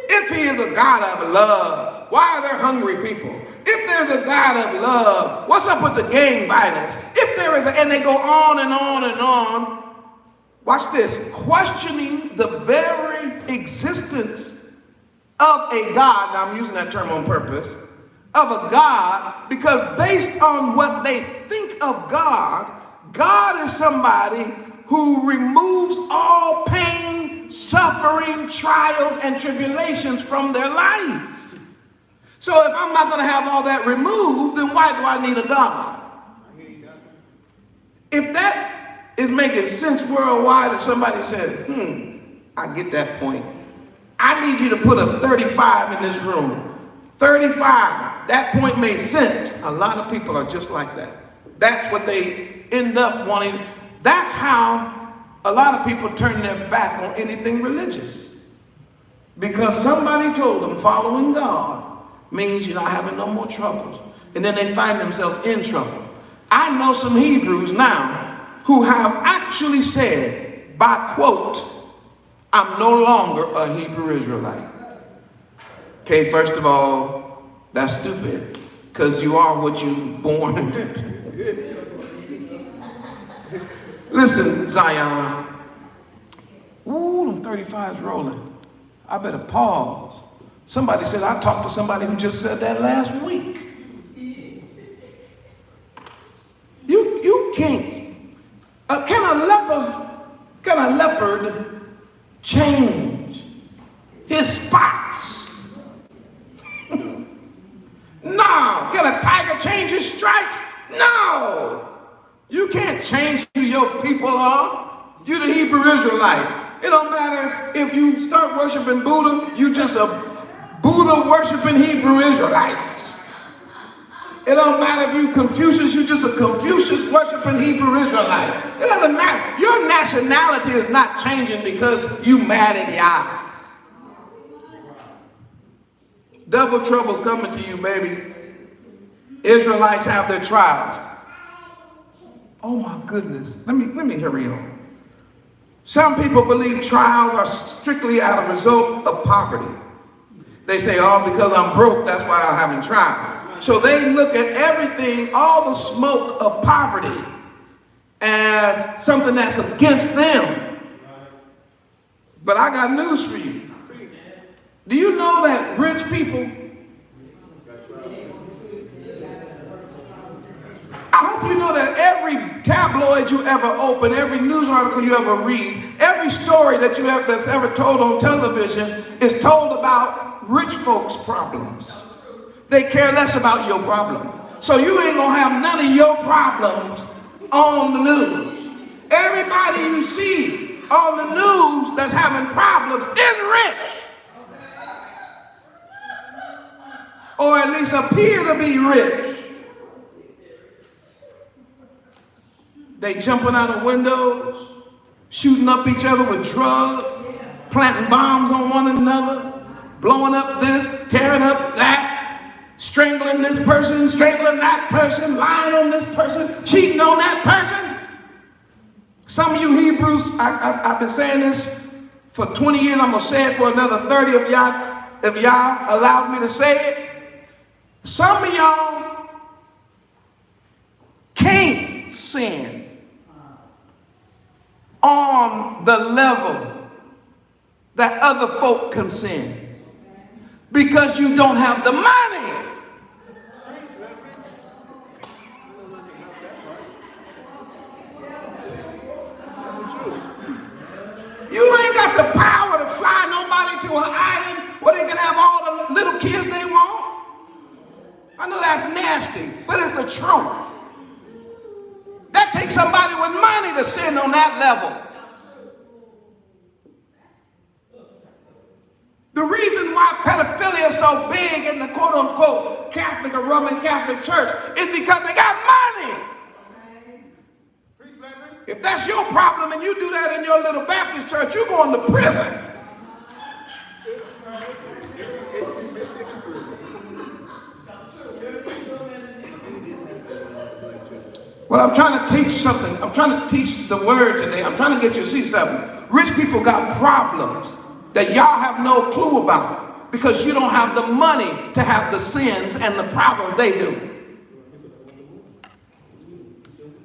If he is a God of love, why are there hungry people? If there's a God of love, what's up with the gang violence? If there is and they go on and on and on. Watch this. Questioning the very existence of a God, now I'm using that term on purpose, of a God, because based on what they think of God, God is somebody who removes all pain, suffering, trials, and tribulations from their life. So if I'm not going to have all that removed, then why do I need a God? If that is making sense worldwide, and somebody said, I get that point. I need you to put a 35 in this room. 35, that point made sense. A lot of people are just like that. That's what they end up wanting. That's how a lot of people turn their back on anything religious. Because somebody told them following God means you're not having no more troubles. And then they find themselves in trouble. I know some Hebrews now who have actually said, by quote, I'm no longer a Hebrew Israelite. Okay, first of all, that's stupid, because you are what you born into. Listen, Zion. Ooh, them 35's rolling. I better pause. Somebody said I talked to somebody who just said that last week. You can't. Can a leopard change his spots? No. Can a tiger change his stripes? No. You can't change who your people are. You're the Hebrew Israelites. It don't matter if you start worshiping Buddha, you just a Buddha worshiping Hebrew Israelite. It don't matter if you Confucius, you just a Confucius worshiping Hebrew Israelite. It doesn't matter. Your nationality is not changing because you mad at Yah. Double trouble's coming to you, baby. Israelites have their trials. Oh my goodness. Let me hurry on. Some people believe trials are strictly as a result of poverty. They say, oh, because I'm broke, that's why I'm having trials. So they look at everything, all the smoke of poverty, as something that's against them. But I got news for you. Do you know that rich people, I hope you know that every tabloid you ever open, every news article you ever read, every story that that's ever told on television is told about rich folks' problems. They care less about your problem. So you ain't gonna have none of your problems on the news. Everybody you see on the news that's having problems is rich. Or at least appear to be rich. They jumping out of windows, shooting up each other with drugs, planting bombs on one another, blowing up this, tearing up that, strangling this person, strangling that person, lying on this person, cheating on that person. Some of you Hebrews, I've been saying this for 20 years. I'm going to say it for another 30 if y'all allow me to say it. Some of y'all can't sin on the level that other folk can sin because you don't have the money. You ain't got the power to fly nobody to an island where they can have all the little kids they want. I know that's nasty, but it's the truth. That takes somebody with money to sin on that level. The reason why pedophilia is so big in the quote-unquote Catholic or Roman Catholic Church is because they got money. If that's your problem and you do that in your little Baptist church, you're going to prison. Well, I'm trying to teach something. I'm trying to teach the word today. I'm trying to get you to see something. Rich people got problems that y'all have no clue about because you don't have the money to have the sins and the problems they do.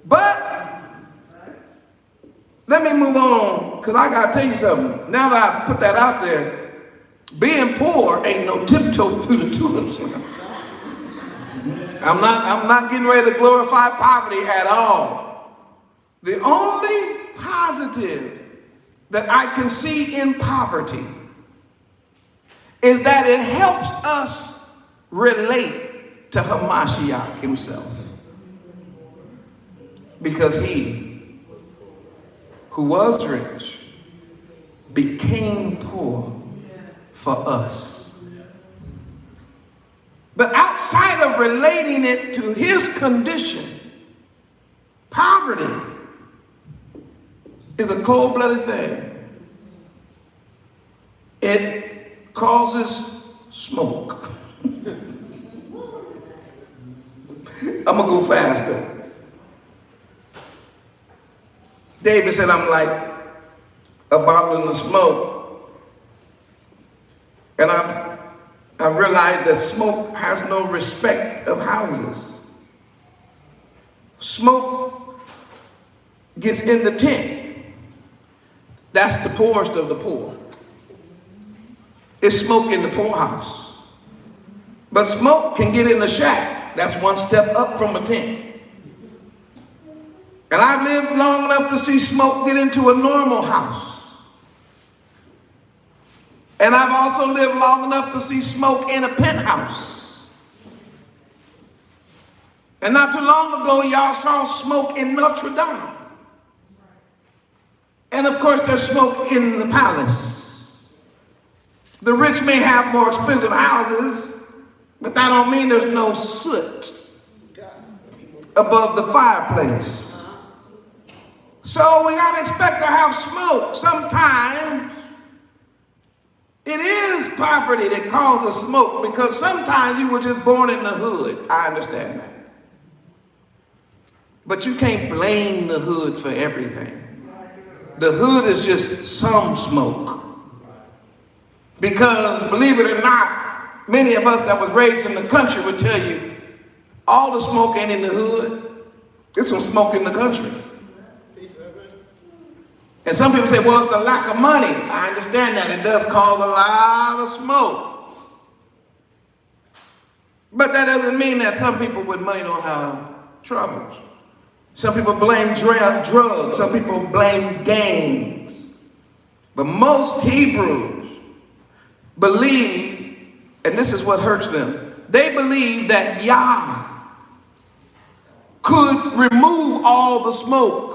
But let me move on, because I got to tell you something. Now that I've put that out there, being poor ain't no tiptoe through the tulips. I'm not getting ready to glorify poverty at all. The only positive that I can see in poverty is that it helps us relate to Hamashiach himself. Because he who was rich became poor for us. But outside of relating it to his condition, poverty is a cold-blooded thing. It causes smoke. I'm gonna go faster. David said, I'm like a bottle in the smoke. And I realized that smoke has no respect of houses. Smoke gets in the tent. That's the poorest of the poor. It's smoke in the poorhouse. But smoke can get in the shack. That's one step up from a tent. And I've lived long enough to see smoke get into a normal house. And I've also lived long enough to see smoke in a penthouse. And not too long ago, y'all saw smoke in Notre Dame. And of course, there's smoke in the palace. The rich may have more expensive houses, but that don't mean there's no soot above the fireplace. So we gotta expect to have smoke. Sometimes it is poverty that causes smoke because sometimes you were just born in the hood. I understand that. But you can't blame the hood for everything. The hood is just some smoke. Because believe it or not, many of us that was raised in the country would tell you all the smoke ain't in the hood. It's some smoke in the country. And some people say, well, it's the lack of money. I understand that. It does cause a lot of smoke. But that doesn't mean that some people with money don't have troubles. Some people blame drugs. Some people blame gangs. But most Hebrews believe, and this is what hurts them, they believe that Yah could remove all the smoke.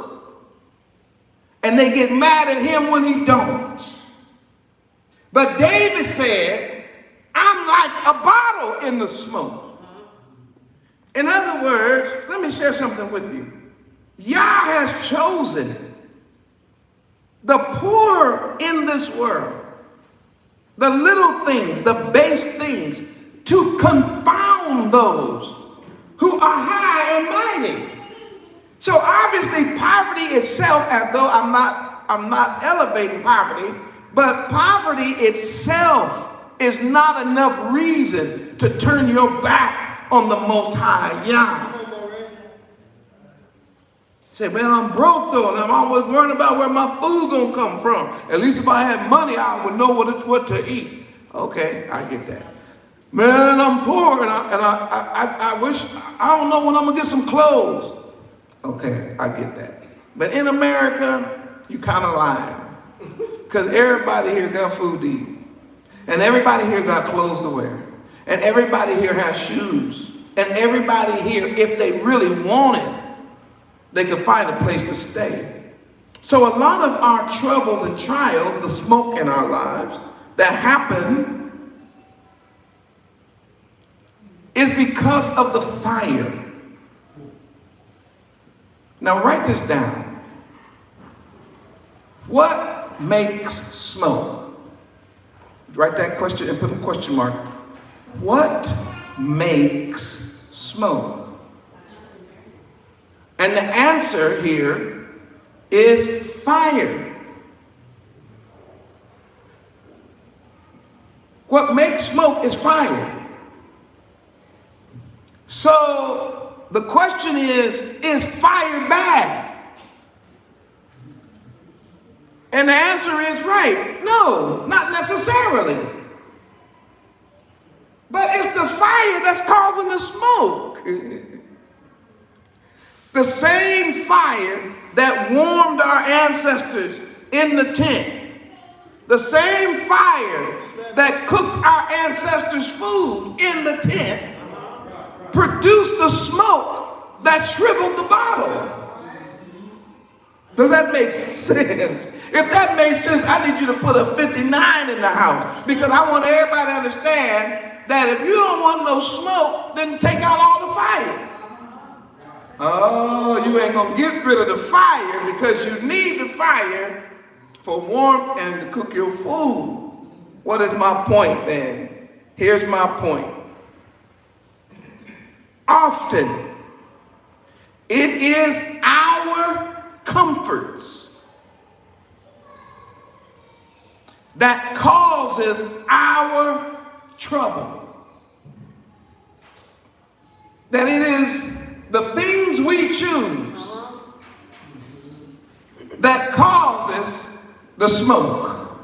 And they get mad at him when he don't. But David said, I'm like a bottle in the smoke. In other words, let me share something with you. Yah has chosen the poor in this world, the little things, the base things, to confound those who are high and mighty. So obviously poverty itself, as though I'm not elevating poverty, but poverty itself is not enough reason to turn your back on the Most High Yah. Say, man, I'm broke though, and I'm always worrying about where my food gonna come from. At least if I had money, I would know what to eat. Okay, I get that. Man, I'm poor, and I wish, I don't know when I'm gonna get some clothes. Okay, I get that. But in America, you kind of lying. Because everybody here got food to eat. And everybody here got clothes to wear. And everybody here has shoes. And everybody here, if they really wanted, they could find a place to stay. So a lot of our troubles and trials, the smoke in our lives that happen, is because of the fire. Now write this down. What makes smoke? Write that question and put a question mark. What makes smoke? And the answer here is fire. What makes smoke is fire. So the question is fire bad? And the answer is right. No, not necessarily. But it's the fire that's causing the smoke. The same fire that warmed our ancestors in the tent, the same fire that cooked our ancestors' food in the tent, produced the smoke that shriveled the bottle. Does that make sense? If that makes sense, I need you to put a 59 in the house, because I want everybody to understand that if you don't want no smoke, then take out all the fire. Oh, you ain't gonna get rid of the fire because you need the fire for warmth and to cook your food. What is my point then? Here's my point. Often, it is our comforts that causes our trouble. That it is the things we choose that causes the smoke.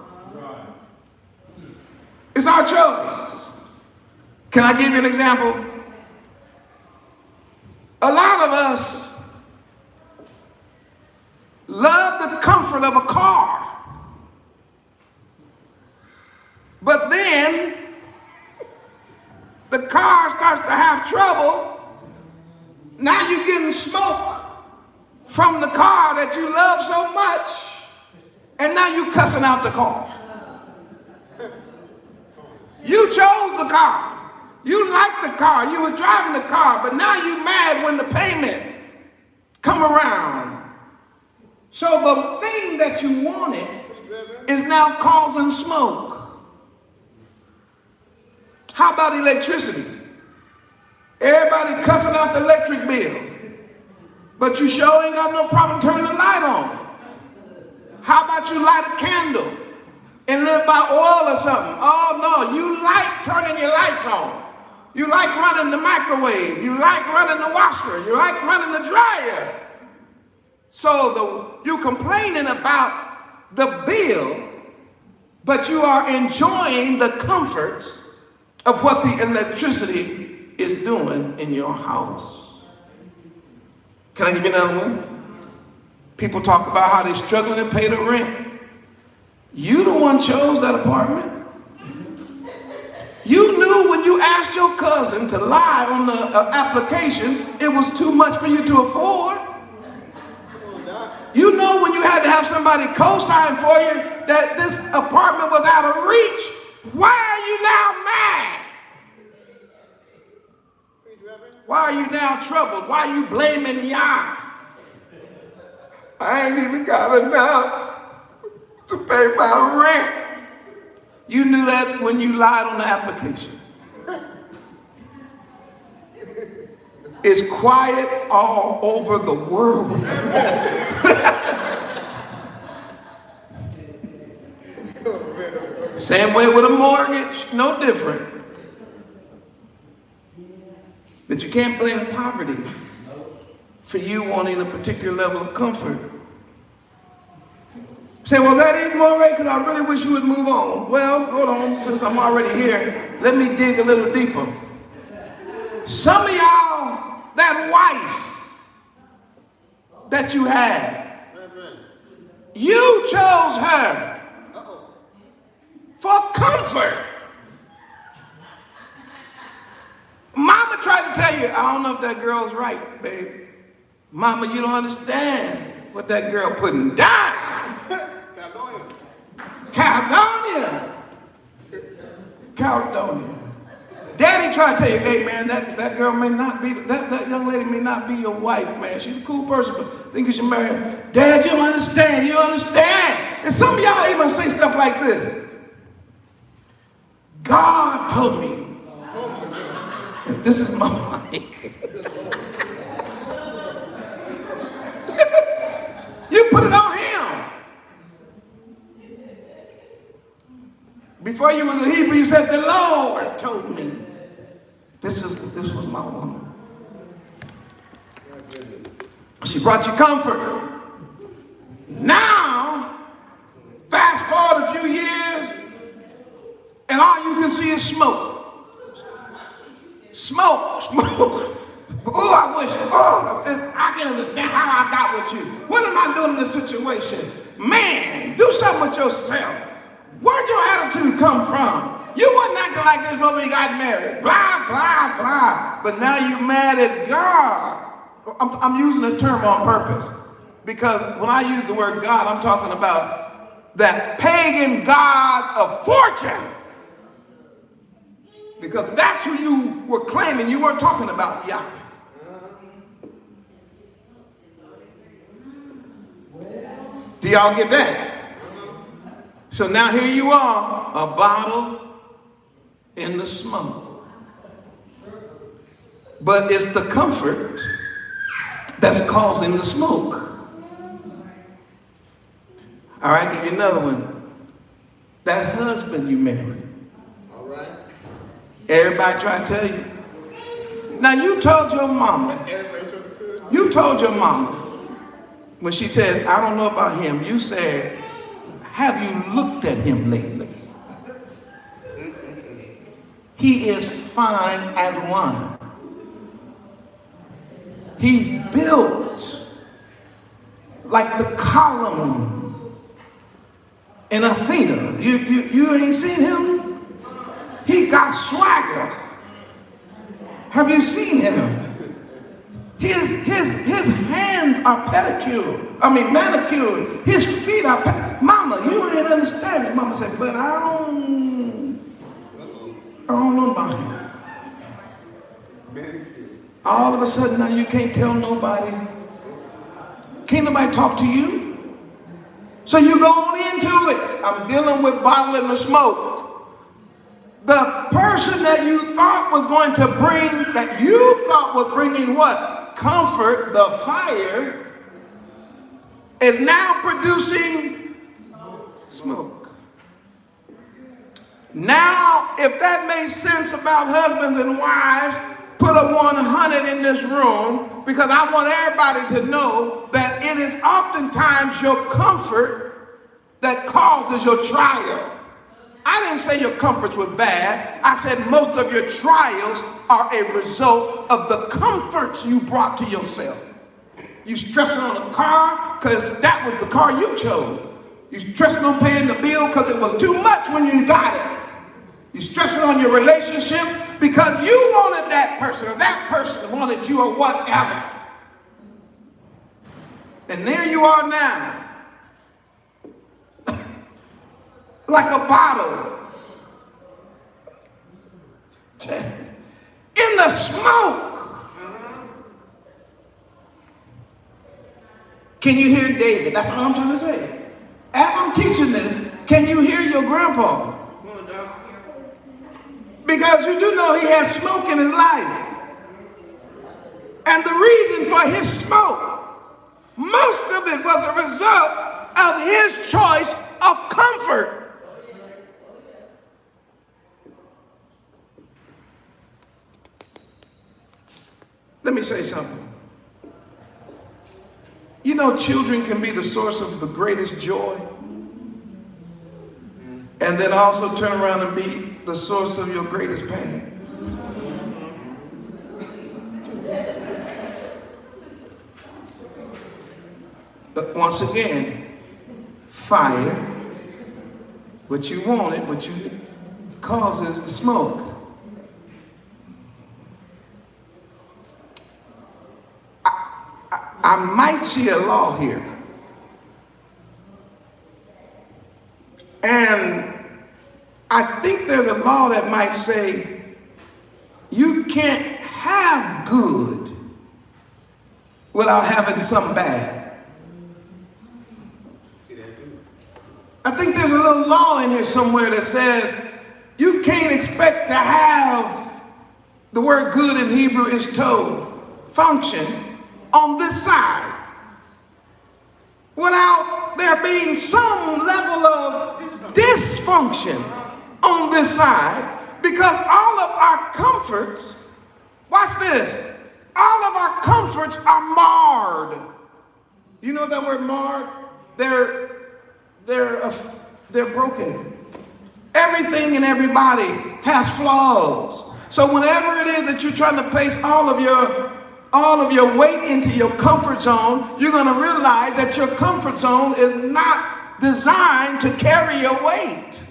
It's our choice. Can I give you an example? A lot of us love the comfort of a car, but then the car starts to have trouble. Now you're getting smoke from the car that you love so much, and now you're cussing out the car. You chose the car. You liked the car. You were driving the car, but now you're mad when the payment come around. So the thing that you wanted is now causing smoke. How about electricity? Everybody cussing out the electric bill, but you sure ain't got no problem turning the light on. How about you light a candle and live by oil or something? Oh no, you like turning your lights on. You like running the microwave. You like running the washer. You like running the dryer. So you complaining about the bill, but you are enjoying the comforts of what the electricity is doing in your house. Can I give you another one? People talk about how they're struggling to pay the rent. You the one chose that apartment. You knew when you asked your cousin to lie on the application, it was too much for you to afford. You know when you had to have somebody co-sign for you that this apartment was out of reach. Why are you now mad? Why are you now troubled? Why are you blaming Yah? I ain't even got enough to pay my rent. You knew that when you lied on the application. It's quiet all over the world. Same way with a mortgage, no different. But you can't blame poverty for you wanting a particular level of comfort. Say, well, that ain't more right because I really wish you would move on. Well, hold on, since I'm already here, let me dig a little deeper. Some of y'all, that wife that you had, you chose her for comfort. Mama tried to tell you, I don't know if that girl's right, babe. Mama, you don't understand what that girl putting down. Caledonia. Daddy tried to tell you, hey man, that girl may not be, that young lady may not be your wife, man. She's a cool person, but I think you should marry her. Dad, you don't understand, you don't understand. And some of y'all even say stuff like this. God told me, and this is my wife. You put it on him. Before you was a Hebrew, you said, the Lord told me. This was my woman. She brought you comfort. Now, fast forward a few years, and all you can see is smoke. Smoke. Oh, I can't understand how I got with you. What am I doing in this situation? Man, do something with yourself. Where'd your attitude come from? You wasn't acting like this when we got married. Blah, blah, blah. But now you're mad at God. I'm using a term on purpose. Because when I use the word God, I'm talking about that pagan god of fortune. Because that's who you were claiming. You weren't talking about Yahweh. Do y'all get that? So now here you are, a bottle in the smoke. But it's the comfort that's causing the smoke. All right, give you another one. That husband you married. All right. Everybody try to tell you. Now you told your mama. You told your mama. When she said, I don't know about him, you said, have you looked at him lately? He is fine as wine. He's built like the column in Athena. You ain't seen him? He got swagger. Have you seen him? His hands are manicured. His feet are Mama, you ain't understand me. Mama said, but I don't know about him. All of a sudden now you can't tell nobody. Can't nobody talk to you. So you go on into it. I'm dealing with bottling the smoke. The person that you thought was going to bring, that you thought was bringing what? Comfort, the fire, is now producing smoke. Now, if that makes sense about husbands and wives, put a 100 in this room, because I want everybody to know that it is oftentimes your comfort that causes your trial. I didn't say your comforts were bad. I said most of your trials are a result of the comforts you brought to yourself. You stressing on a car because that was the car you chose. You stressing on paying the bill because it was too much when you got it. You stressing on your relationship because you wanted that person or that person wanted you or whatever. And there you are now. Like a bottle in the smoke. Can you hear David? That's what I'm trying to say. As I'm teaching this, can you hear your grandpa? Because you do know he has smoke in his life. And the reason for his smoke, most of it was a result of his choice of comfort. Let me say something. You know, children can be the source of the greatest joy, and then also turn around and be the source of your greatest pain. But once again, fire, what you wanted, what you causes the smoke. I might see a law here. And I think there's a law that might say you can't have good without having some bad. I think there's a little law in here somewhere that says you can't expect to have, the word good in Hebrew is tov, function on this side without there being some level of dysfunction on this side, because all of our comforts, watch this, all of our comforts are marred. You know that word marred? They're broken. Everything and everybody has flaws. So whenever it is that you're trying to place all of your weight into your comfort zone, you're going to realize that your comfort zone is not designed to carry your weight.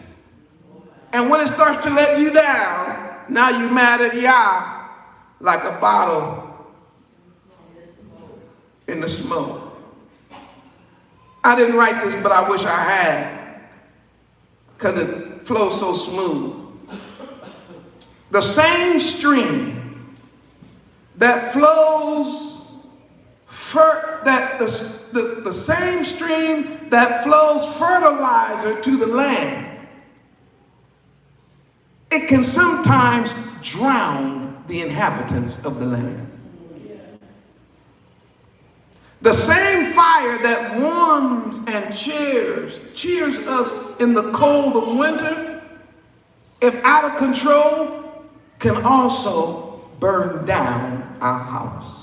And when it starts to let you down, now you're mad at Yah like a bottle in the smoke. I didn't write this, but I wish I had, because it flows so smooth. The same stream that flows the same stream that flows fertilizer to the land, it can sometimes drown the inhabitants of the land. The same fire that warms and cheers us in the cold of winter, if out of control, can also burn down our house.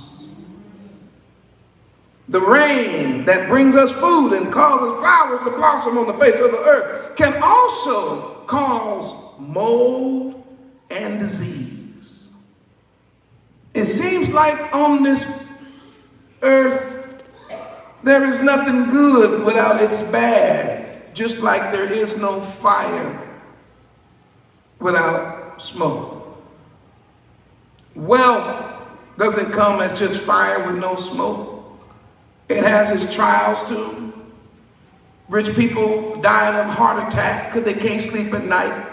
The rain that brings us food and causes flowers to blossom on the face of the earth can also cause mold and disease. It seems like on this earth there is nothing good without its bad, just like there is no fire without smoke. Wealth doesn't come as just fire with no smoke. It has its trials too. Rich people dying of heart attacks because they can't sleep at night.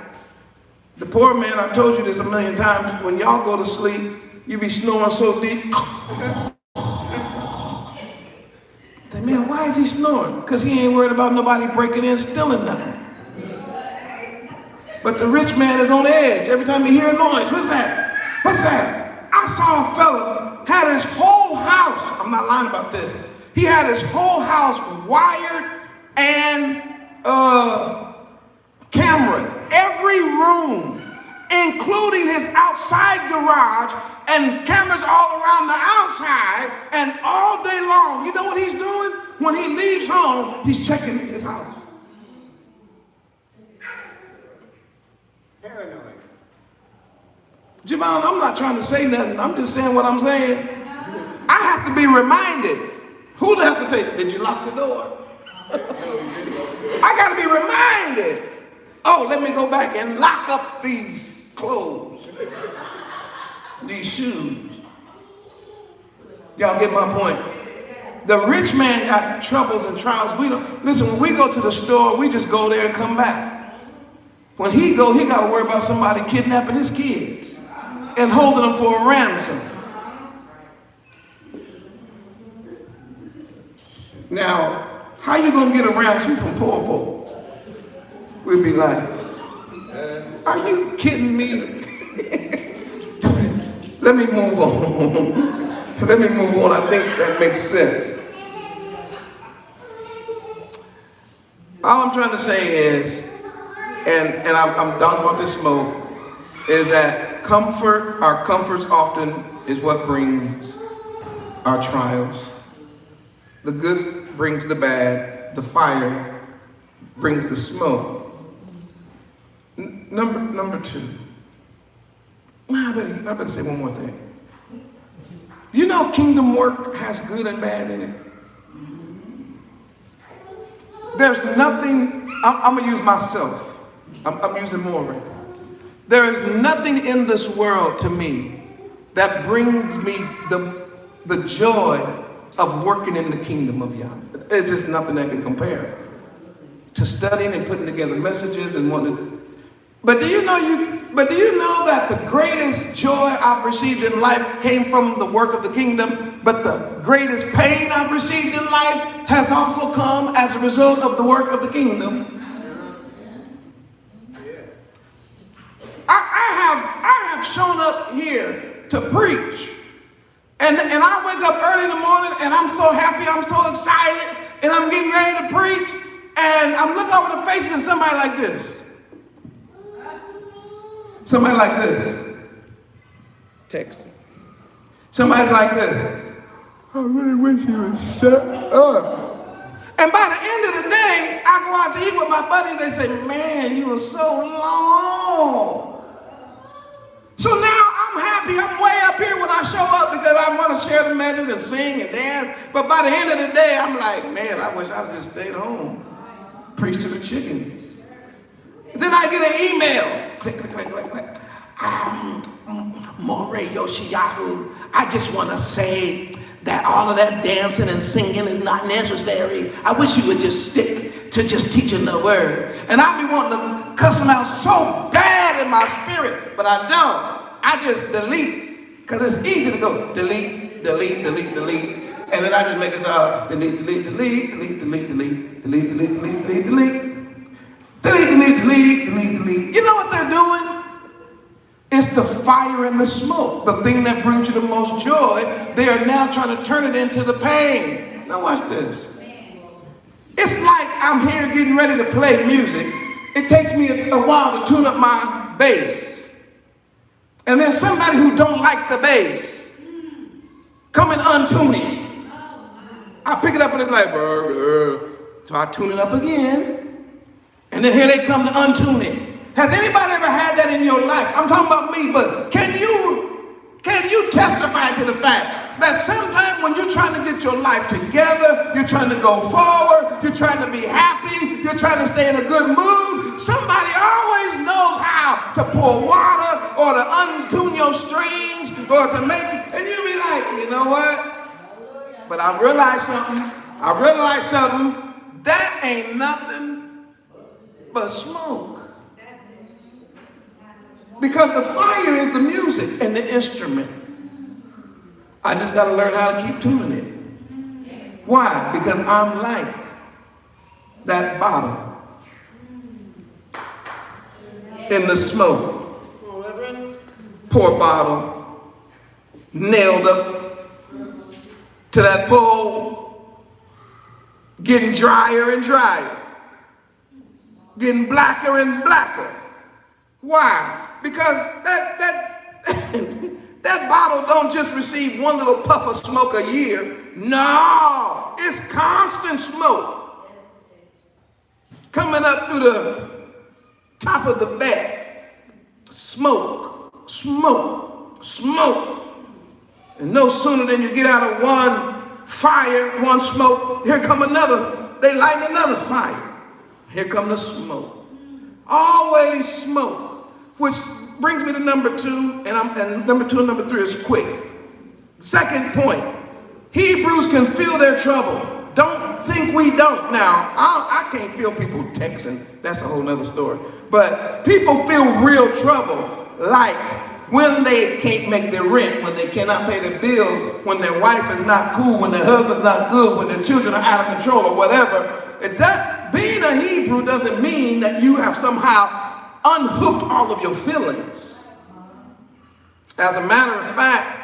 The poor man, I told you this a million times, when y'all go to sleep, you be snoring so deep. Man, why is he snoring? Because he ain't worried about nobody breaking in, stealing nothing. But the rich man is on edge every time he hear a noise. What's that? What's that? I saw a fella had his whole house, I'm not lying about this, he had his whole house wired and camera. Every room, including his outside garage, and cameras all around the outside, and all day long. You know what he's doing? When he leaves home, he's checking his house. Paranoid. Javon, I'm not trying to say nothing. I'm just saying what I'm saying. I have to be reminded. Who'd have to say, did you lock the door? I got to be reminded. Oh, let me go back and lock up these clothes, these shoes. Y'all get my point? The rich man got troubles and trials. We don't, listen, when we go to the store, we just go there and come back. When he got to worry about somebody kidnapping his kids and holding them for a ransom. Now, how you gonna get around some from poor folk? We'd be like, are you kidding me? Let me move on. Let me move on. I think that makes sense. All I'm trying to say is, and I'm done about this smoke, is that comfort, our comforts often is what brings our trials. The good brings the bad, the fire brings the smoke. Number two. I better say one more thing. You know kingdom work has good and bad in it? There's nothing, I'm gonna use myself. I'm using more. There is nothing in this world to me that brings me the joy of working in the kingdom of Yah. It's just nothing that can compare to studying and putting together messages and wanting. But do you know that the greatest joy I've received in life came from the work of the kingdom, but the greatest pain I've received in life has also come as a result of the work of the kingdom. I have shown up here to preach. And I wake up early in the morning and I'm so happy, I'm so excited, and I'm getting ready to preach, and I'm looking over the faces of somebody like this. Somebody like this. Texting. Somebody's like this. I really wish you would shut up. And by the end of the day, I go out to eat with my buddies, they say, man, you were so long. So now I'm happy, I'm way up here when I show up because I want to share the message and sing and dance. But by the end of the day, I'm like, man, I wish I'd just stayed home. Preach to the chickens. Then I get an email. Click, click, click, click, click. More Yoshiyahu. I just want to say that all of that dancing and singing is not necessary. I wish you would just stick to just teaching the word. And I be wanting to cuss them out so bad in my spirit, but I don't. I just delete, because it's easy to go delete, delete, delete, delete. And then I just make it so delete, delete, delete, delete, delete, delete, delete, delete, delete, delete, delete. Delete, delete, delete, delete, delete. You know what they're doing? It's the fire and the smoke, the thing that brings you the most joy. They are now trying to turn it into the pain. Now watch this. It's like I'm here getting ready to play music. It takes me a while to tune up my bass. And then somebody who don't like the bass come and untune it. I pick it up and it's like, burr, burr. So I tune it up again. And then here they come to untune it. Has anybody ever had that in your life? I'm talking about me, but can you testify to the fact that sometimes when you're trying to get your life together, you're trying to go forward, you're trying to be happy, you're trying to stay in a good mood, somebody always knows how to pour water or to untune your strings or to make it, and you'll be like, you know what? But I realized something, that ain't nothing but smoke. Because the fire is the music and the instrument. I just got to learn how to keep tuning it. Why? Because I'm like that bottle in the smoke. Poor bottle, nailed up to that pole, getting drier and drier, getting blacker and blacker. Why? Because that bottle don't just receive one little puff of smoke a year. No, it's constant smoke coming up through the top of the bed. Smoke, smoke, smoke. And no sooner than you get out of one fire, one smoke, here come another. They light another fire. Here come the smoke. Always smoke. Which brings me to number two, and number two and number three is quick. Second point, Hebrews can feel their trouble. Don't think we don't. Now, I can't feel people texting. That's a whole nother story. But people feel real trouble like when they can't make their rent, when they cannot pay their bills, when their wife is not cool, when their husband's not good, when their children are out of control or whatever. Being a Hebrew doesn't mean that you have somehow unhooked all of your feelings. As a matter of fact,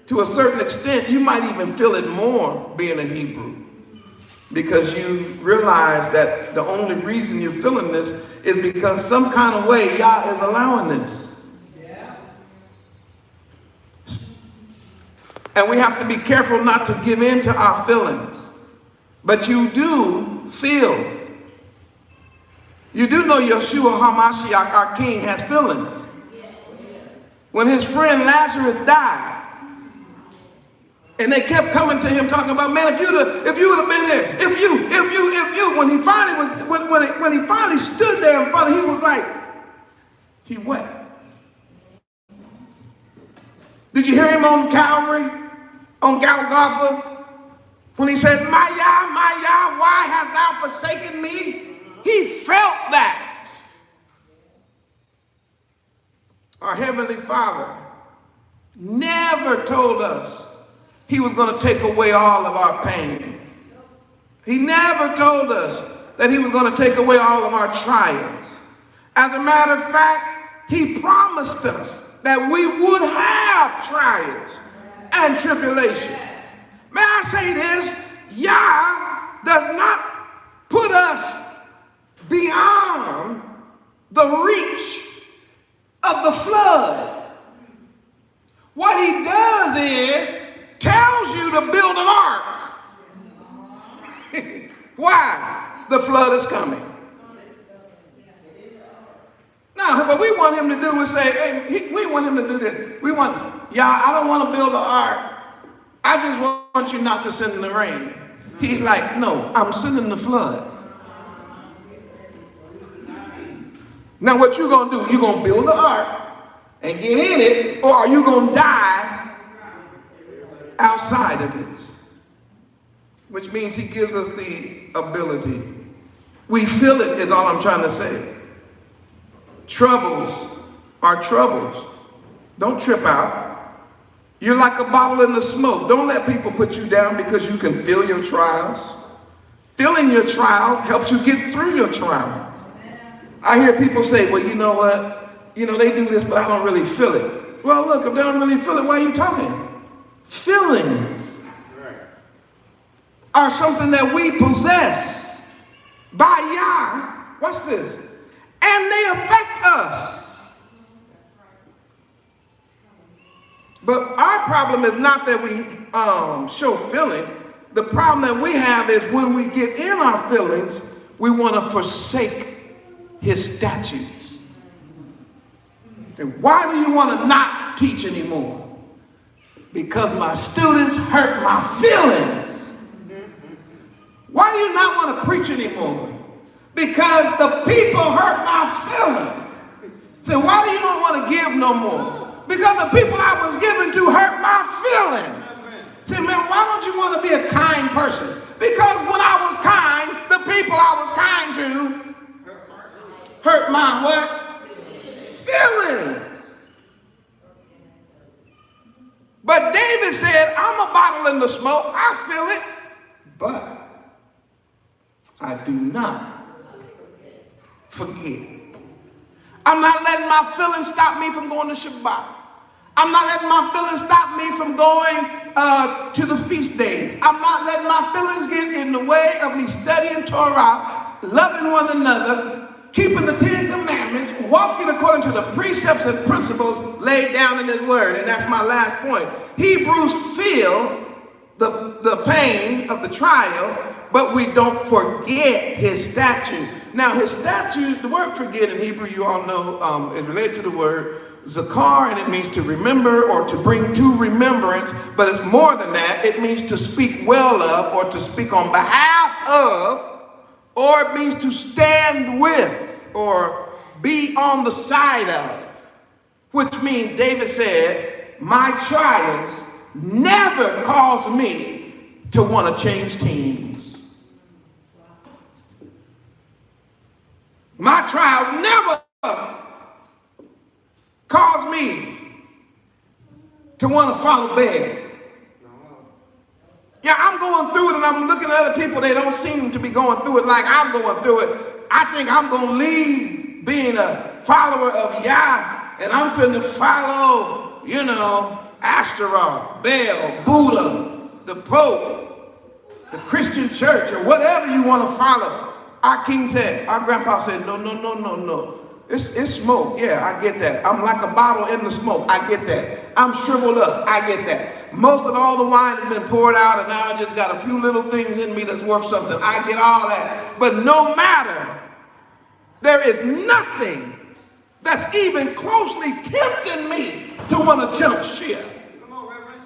to a certain extent, you might even feel it more being a Hebrew, because you realize that the only reason you're feeling this is because some kind of way Yah is allowing this. And we have to be careful not to give in to our feelings. But you do feel. You do know Yeshua HaMashiach, our King, has feelings. When his friend Lazarus died, and they kept coming to him talking about, man, if you would have been there, if you, when he finally stood there in front of him, he was like, he wept. Did you hear him on Calvary, on Golgotha, when he said, my Yah, why hast thou forsaken me? He felt that. Our Heavenly Father never told us he was going to take away all of our pain. He never told us that he was going to take away all of our trials. As a matter of fact, he promised us that we would have trials and tribulation. May I say this? Yah does not put us beyond the reach of the flood. What he does is tells you to build an ark. Why? The flood is coming. Now, what we want him to do is say, hey, we want him to do this. We want, Yah, I don't want to build an ark. I just want you not to send the rain. He's like, no, I'm sending the flood. Now what you gonna do? You gonna build the ark and get in it, or are you gonna die outside of it? Which means he gives us the ability. We feel it is all I'm trying to say. Troubles are troubles. Don't trip out. You're like a bottle in the smoke. Don't let people put you down because you can feel your trials. Feeling your trials helps you get through your trials. I hear people say, well, you know what? You know, they do this, but I don't really feel it. Well, look, if they don't really feel it, why are you talking? Feelings are something that we possess by Yah. Watch this. And they affect us. But our problem is not that we show feelings. The problem that we have is when we get in our feelings, we want to forsake his statutes. And why do you want to not teach anymore? Because my students hurt my feelings. Why do you not want to preach anymore? Because the people hurt my feelings. So why do you not want to give no more? Because the people I was given to hurt my feelings. Say, man, why don't you want to be a kind person? Because when I was kind, the people I was kind to hurt my what? Feelings. But David said, I'm a bottle in the smoke. I feel it. But I do not forget. I'm not letting my feelings stop me from going to Shabbat. I'm not letting my feelings stop me from going to the feast days. I'm not letting my feelings get in the way of me studying Torah, loving one another, keeping the 10 Commandments, walking according to the precepts and principles laid down in his word. And that's my last point. Hebrews feel the pain of the trial, but we don't forget his statute. Now his statute, the word forget in Hebrew, you all know, is related to the word zakar, and it means to remember or to bring to remembrance, but it's more than that. It means to speak well of or to speak on behalf of, or it means to stand with or be on the side of, which means David said, my trials never caused me to want to change teams. My trials never caused me to want to follow Baal. Yeah, I'm going through it and I'm looking at other people, they don't seem to be going through it like I'm going through it. I think I'm going to leave being a follower of Yah and I'm finna follow, Ashtaroth, Baal, Buddha, the Pope, the Christian church, or whatever you want to follow. Our king said, our grandpa said, no. It's smoke. Yeah, I get that. I'm like a bottle in the smoke. I get that. I'm shriveled up. I get that. Most of all the wine has been poured out and now I just got a few little things in me that's worth something. I get all that. But no matter, there is nothing that's even closely tempting me to want to jump ship. Come on, Reverend.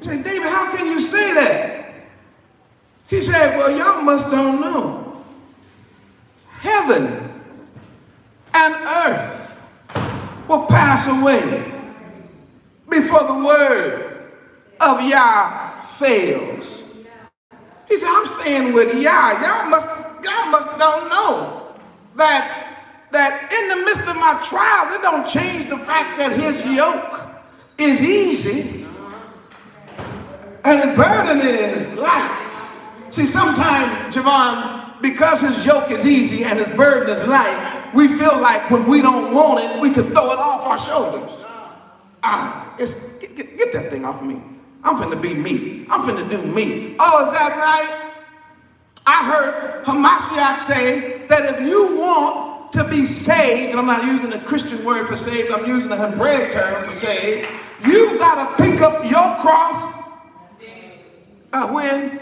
You say, David, how can you say that? He said, well, y'all must don't know. Heaven and earth will pass away before the word of Yah fails. He said, I'm staying with Yah. Y'all must don't know that in the midst of my trials, it don't change the fact that his yoke is easy and his burden is light. See, sometimes, Javon, because his yoke is easy and his burden is light, we feel like when we don't want it, we can throw it off our shoulders. Get that thing off me. I'm finna be me. I'm finna do me. Oh, is that right? I heard Hamashiach say that if you want to be saved, and I'm not using a Christian word for saved, I'm using a Hebraic term for saved, you gotta pick up your cross. When?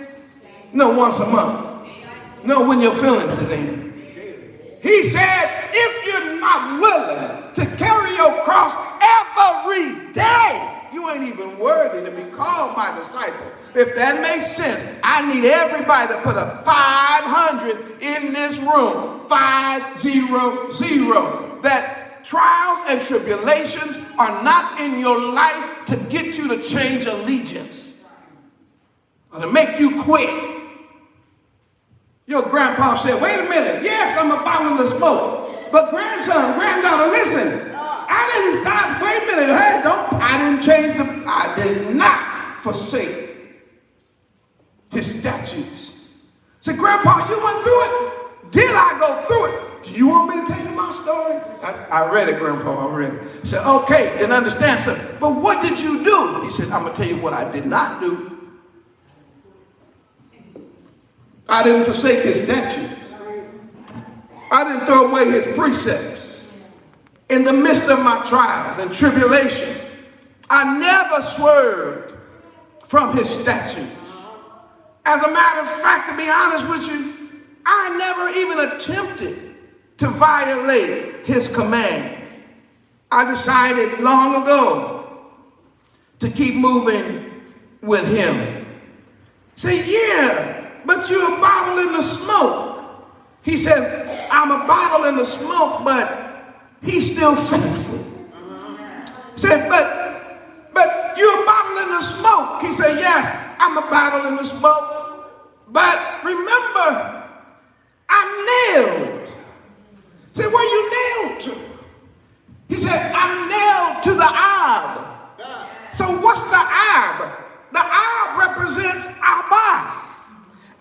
No, once a month. No, when your feelings is in. He said, if you're not willing to carry your cross every day, you ain't even worthy to be called my disciple. If that makes sense, I need everybody to put a 500 in this room. 500. That trials and tribulations are not in your life to get you to change allegiance or to make you quit. Your grandpa said, wait a minute, yes, I'm a bottle of smoke. But grandson, granddaughter, listen, I didn't stop, wait a minute, hey, I did not forsake his statutes. Said, Grandpa, you went through it? Did I go through it? Do you want me to tell you my story? I read it, Grandpa, I read it. I said, okay, then understand, sir. But what did you do? He said, I'm going to tell you what I did not do. I didn't forsake his statutes. I didn't throw away his precepts. In the midst of my trials and tribulations, I never swerved from his statutes. As a matter of fact, to be honest with you, I never even attempted to violate his command. I decided long ago to keep moving with him. Say, yeah, but you're a bottle in the smoke. He said, I'm a bottle in the smoke, but he's still faithful. He said, but you're a bottle in the smoke. He said, yes, I'm a bottle in the smoke. But remember, I'm nailed. He said, where you nailed to? He said, I'm nailed to the Ab. So what's the Ab? The Ab represents Abba.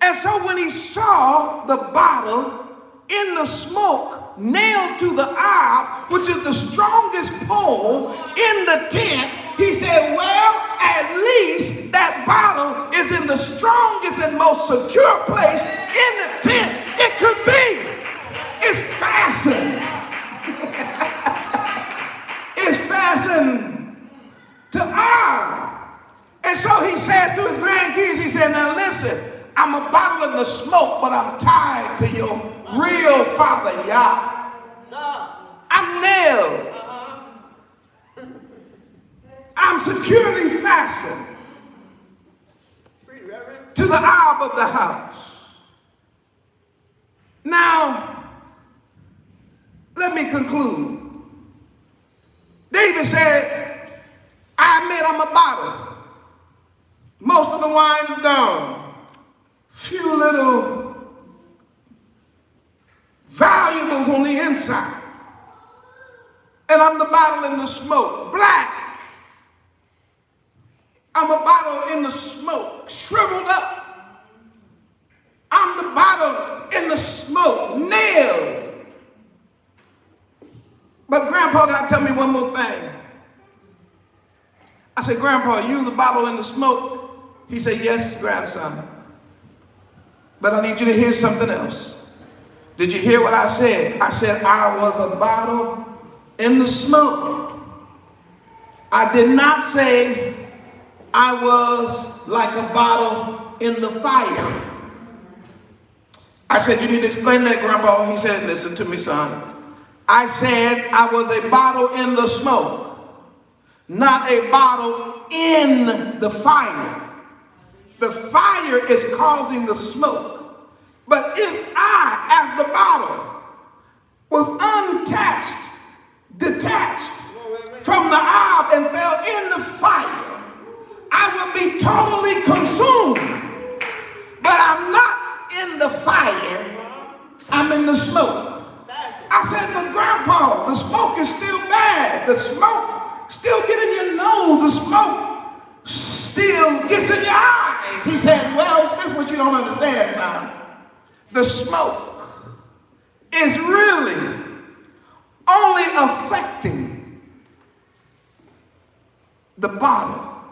And so when he saw the bottle in the smoke nailed to the Ab, which is the strongest pole in the tent, he said, well, at least that bottle is in the strongest and most secure place in the tent it could be. It's fastened. It's fastened to Ab. And so he says to his grandkids, he said, now listen, I'm a bottle in the smoke, but I'm tied to your real father, Yah. I'm nailed. I'm securely fastened to the Ab of the house. Now, let me conclude. David said, I admit I'm a bottle. Most of the wine is gone. Few little valuables on the inside. And I'm the bottle in the smoke. Black. I'm a bottle in the smoke. Shriveled up. I'm the bottle in the smoke. Nailed. But Grandpa got to tell me one more thing. I said, Grandpa, you the bottle in the smoke? He said, yes, grandson. But I need you to hear something else. Did you hear what I said? I said I was a bottle in the smoke. I did not say I was like a bottle in the fire. I said, you need to explain that, Grandpa. He said, listen to me, son. I said I was a bottle in the smoke, not a bottle in the fire. The fire is causing the smoke. But if I, as the bottle, was unattached, detached from the knob and fell in the fire, I would be totally consumed. But I'm not in the fire, I'm in the smoke. I said, but Grandpa, the smoke is still bad. The smoke still gets in your nose. The smoke still gets in your eyes. He said, well, this is what you don't understand, son. The smoke is really only affecting the bottle,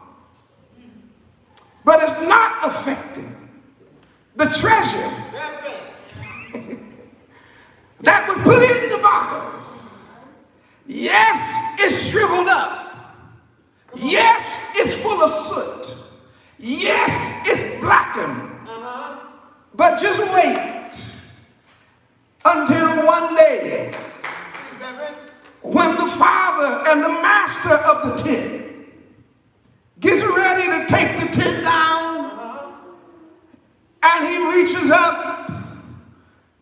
but it's not affecting the treasure that was put in the bottle. Yes, it's shriveled up. Yes, it's full of soot. Yes, it's blackened. But just wait until one day when the father and the master of the tent gets ready to take the tent down, and he reaches up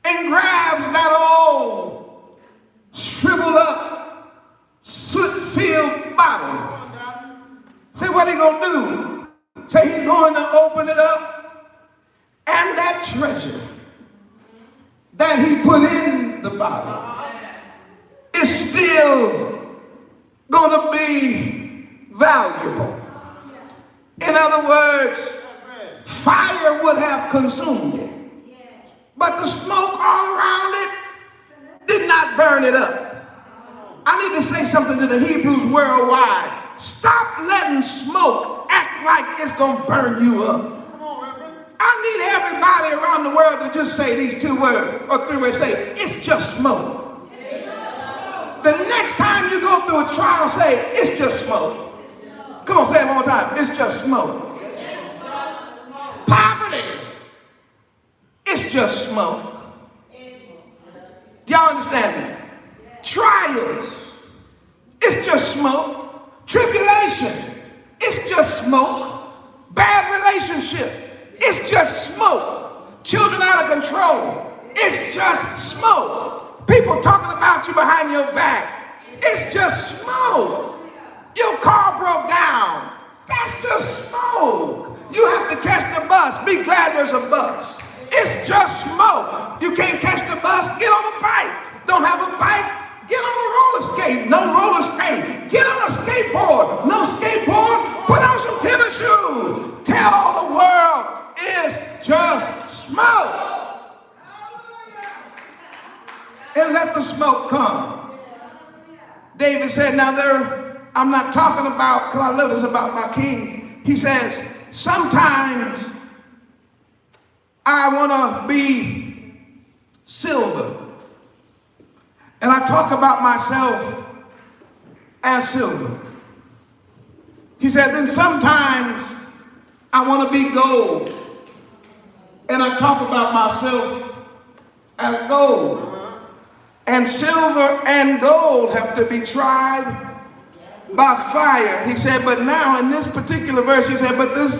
and grabs that old shriveled up, soot-filled bottle. Say, what he gonna do? Say he's going to open it up, and that treasure that he put in the bottle is still gonna be valuable. In other words, fire would have consumed it, but the smoke all around it did not burn it up. I need to say something to the Hebrews worldwide. Stop letting smoke act like it's gonna burn you up. I need everybody around the world to just say these 2 words or 3 words. Say, it's just smoke. The next time you go through a trial, say, it's just smoke. Come on, say it one more time. It's just smoke. Poverty, it's just smoke. Y'all understand that? Trials, it's just smoke. Tribulation, it's just smoke. Bad relationship, it's just smoke. Children out of control, it's just smoke. People talking about you behind your back, it's just smoke. Your car broke down, that's just smoke. You have to catch the bus, be glad there's a bus. It's just smoke. You can't catch the bus, get on a bike. Don't have a bike, get on a roller skate. No roller skate, get on a skateboard. No skateboard, put on some tennis shoes. Tell the world it's just smoke. And let the smoke come. David said, now I'm not talking about, because I love this about my king. He says, sometimes I want to be silver. And I talk about myself as silver. He said, then sometimes I want to be gold. And I talk about myself as gold. And silver and gold have to be tried by fire. He said, but now in this particular verse, he said, but this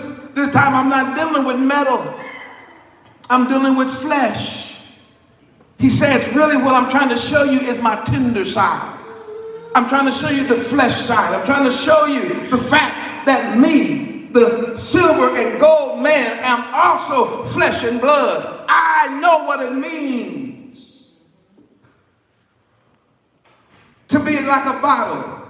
time I'm not dealing with metal. I'm dealing with flesh. He says, really what I'm trying to show you is my tender side. I'm trying to show you the flesh side. I'm trying to show you the fact that me, the silver and gold man, am also flesh and blood. I know what it means to be like a bottle.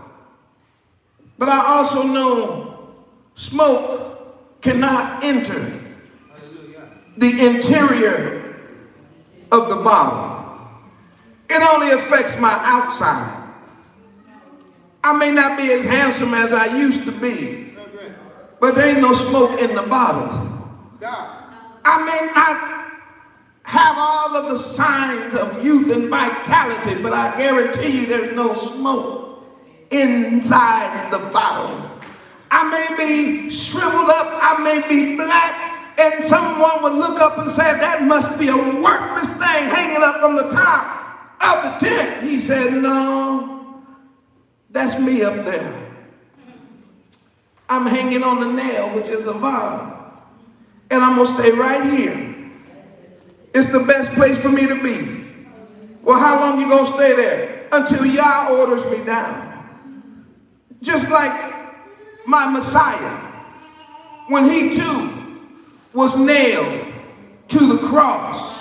But I also know smoke cannot enter the interior of the bottle. It only affects my outside. I may not be as handsome as I used to be, but there ain't no smoke in the bottle. I may not have all of the signs of youth and vitality, but I guarantee you there's no smoke inside the bottle. I may be shriveled up, I may be black, and someone would look up and say, that must be a worthless thing hanging up from the top of the tent. He said, no, that's me up there. I'm hanging on the nail, which is a vine, and I'm gonna stay right here. It's the best place for me to be. Well, how long you gonna stay there? Until Yah orders me down. Just like my Messiah, when he too was nailed to the cross.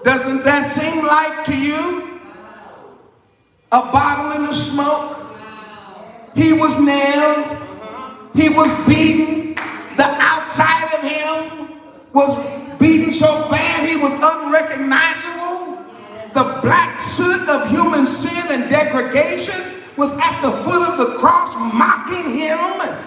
Doesn't that seem like to you a bottle in the smoke? He was nailed, he was beaten, the outside of him was beaten so bad he was unrecognizable. The black soot of human sin and degradation was at the foot of the cross, mocking him,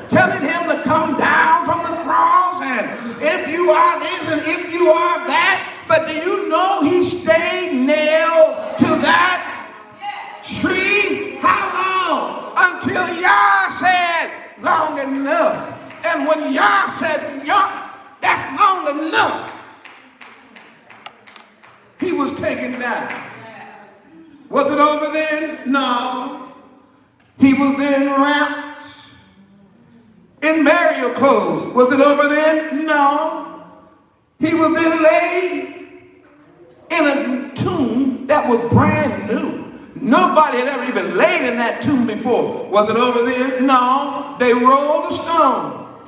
telling him to come down from the cross, and if you are this and if you are that. But do you know he stayed nailed to that tree? How long? Until Yah said, long enough. And when Yah said, that's long enough, he was taken down. Was it over then? No. He was then wrapped in burial clothes. Was it over then? No. He was then laid in a tomb that was brand new. Nobody had ever even laid in that tomb before. Was it over then? No. They rolled a stone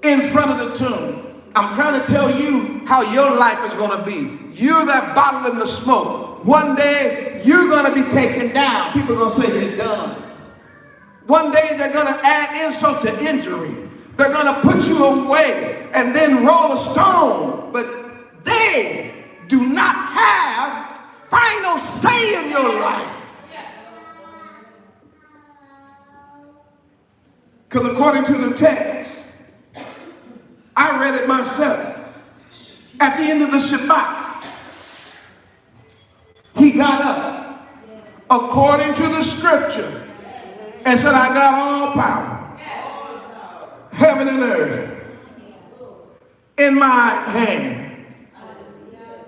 in front of the tomb. I'm trying to tell you how your life is going to be. You're that bottle in the smoke. One day, you're going to be taken down. People are going to say, you're done. One day, they're going to add insult to injury. They're going to put you away and then roll a stone. But they do not have final say in your life. Because according to the text, I read it myself. At the end of the Shabbat, he got up according to the scripture and said, I got all power, heaven and earth, in my hand.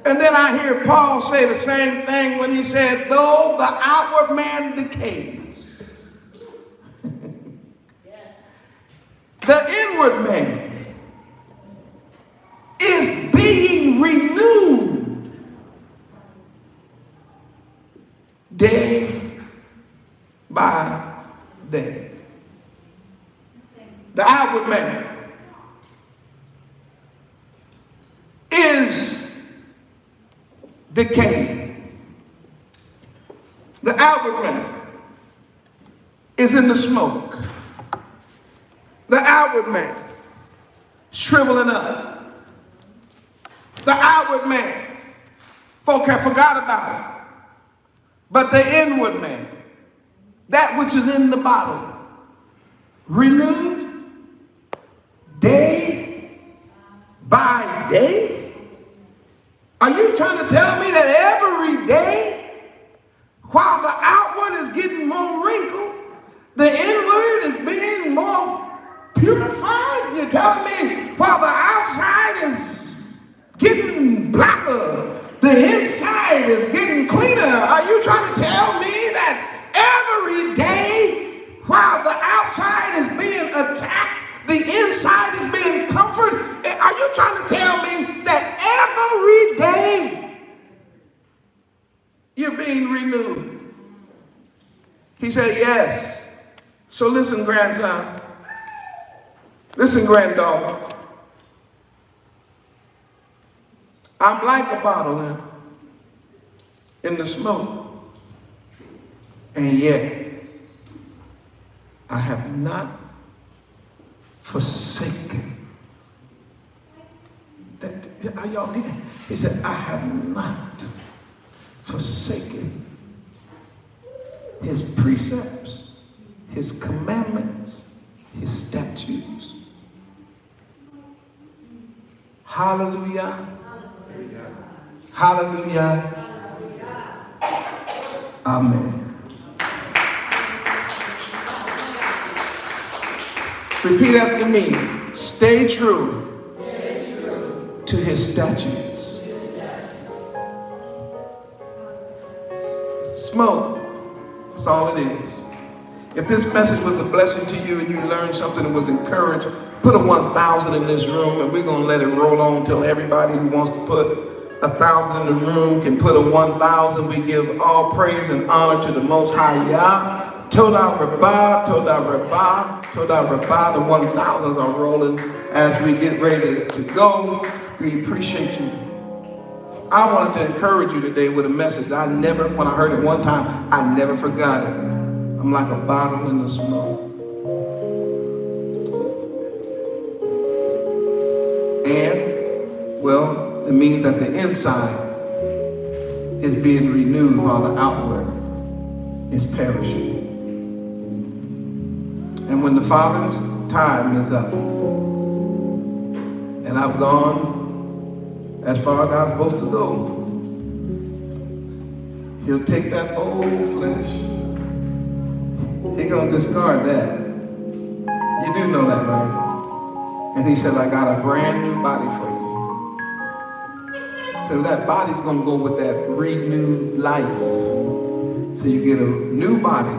And then I hear Paul say the same thing when he said, though the outward man decays, the inward man is being renewed day by day. The outward man is decaying. The outward man is in the smoke. The outward man shriveling up. The outward man, folk have forgot about it. But the inward man, that which is in the bottle, renewed day by day. Are you trying to tell me that every day, while the outward is getting more wrinkled, the inward is being more purified? You're telling me while the outside is getting blacker, the inside is getting cleaner? Are you trying to tell me that every day, while the outside is being attacked, the inside is being comforted? Are you trying to tell me that every day you're being renewed? He said, yes. So listen, grandson. Listen, granddaughter. I'm like a bottle now in the smoke. And yet, I have not forsaken. Are y'all getting? He said, I have not forsaken his precepts, his commandments, his statutes. Hallelujah. Hallelujah. Amen. Repeat after me. Stay true to his statutes. Smoke. That's all it is. If this message was a blessing to you and you learned something and was encouraged, put a 1,000 in this room, and we're going to let it roll on until everybody who wants to put 1,000 in the room can put a 1,000. We give all praise and honor to the Most High Yah. Toda Rabbah, Toda Rabbah, Toda Rabbah. The 1,000s are rolling as we get ready to go. We appreciate you. I wanted to encourage you today with a message. When I heard it one time, I never forgot it. I'm like a bottle in the smoke. And, well, it means that the inside is being renewed while the outward is perishing. And when the Father's time is up, and I've gone as far as I'm supposed to go, he'll take that old flesh. He's going to discard that. You do know that, right? And he said, I got a brand new body for you. So that body's going to go with that renewed life. So you get a new body,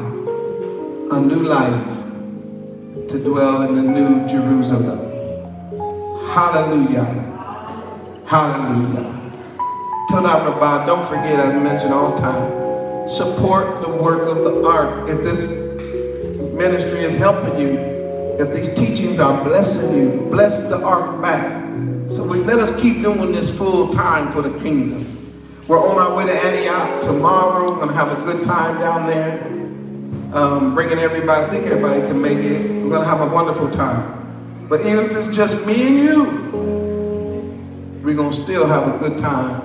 a new life to dwell in the new Jerusalem. Hallelujah. Hallelujah. Toda Rabbah, don't forget, as I mentioned all the time, support the work of the ARK. If this ministry is helping you, if these teachings are blessing you, bless the ARK back. So let us keep doing this full time for the kingdom. We're on our way to Antioch tomorrow. We're going to have a good time down there. Bringing everybody. I think everybody can make it. We're going to have a wonderful time. But even if it's just me and you, we're going to still have a good time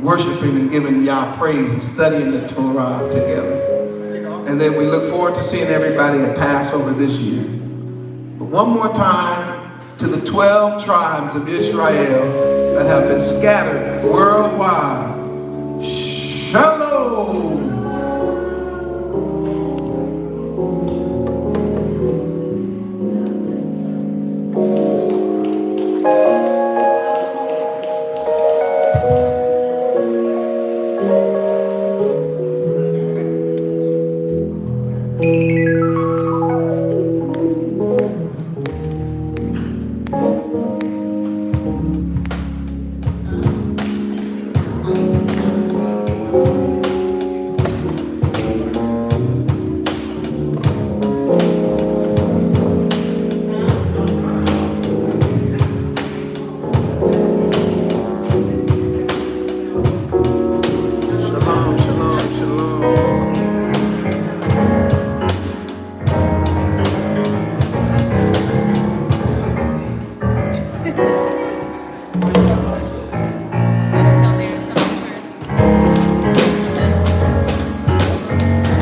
worshiping and giving Yah praise and studying the Torah together. And then we look forward to seeing everybody at Passover this year. But one more time to the 12 tribes of Israel that have been scattered worldwide. Shalom. Thank you.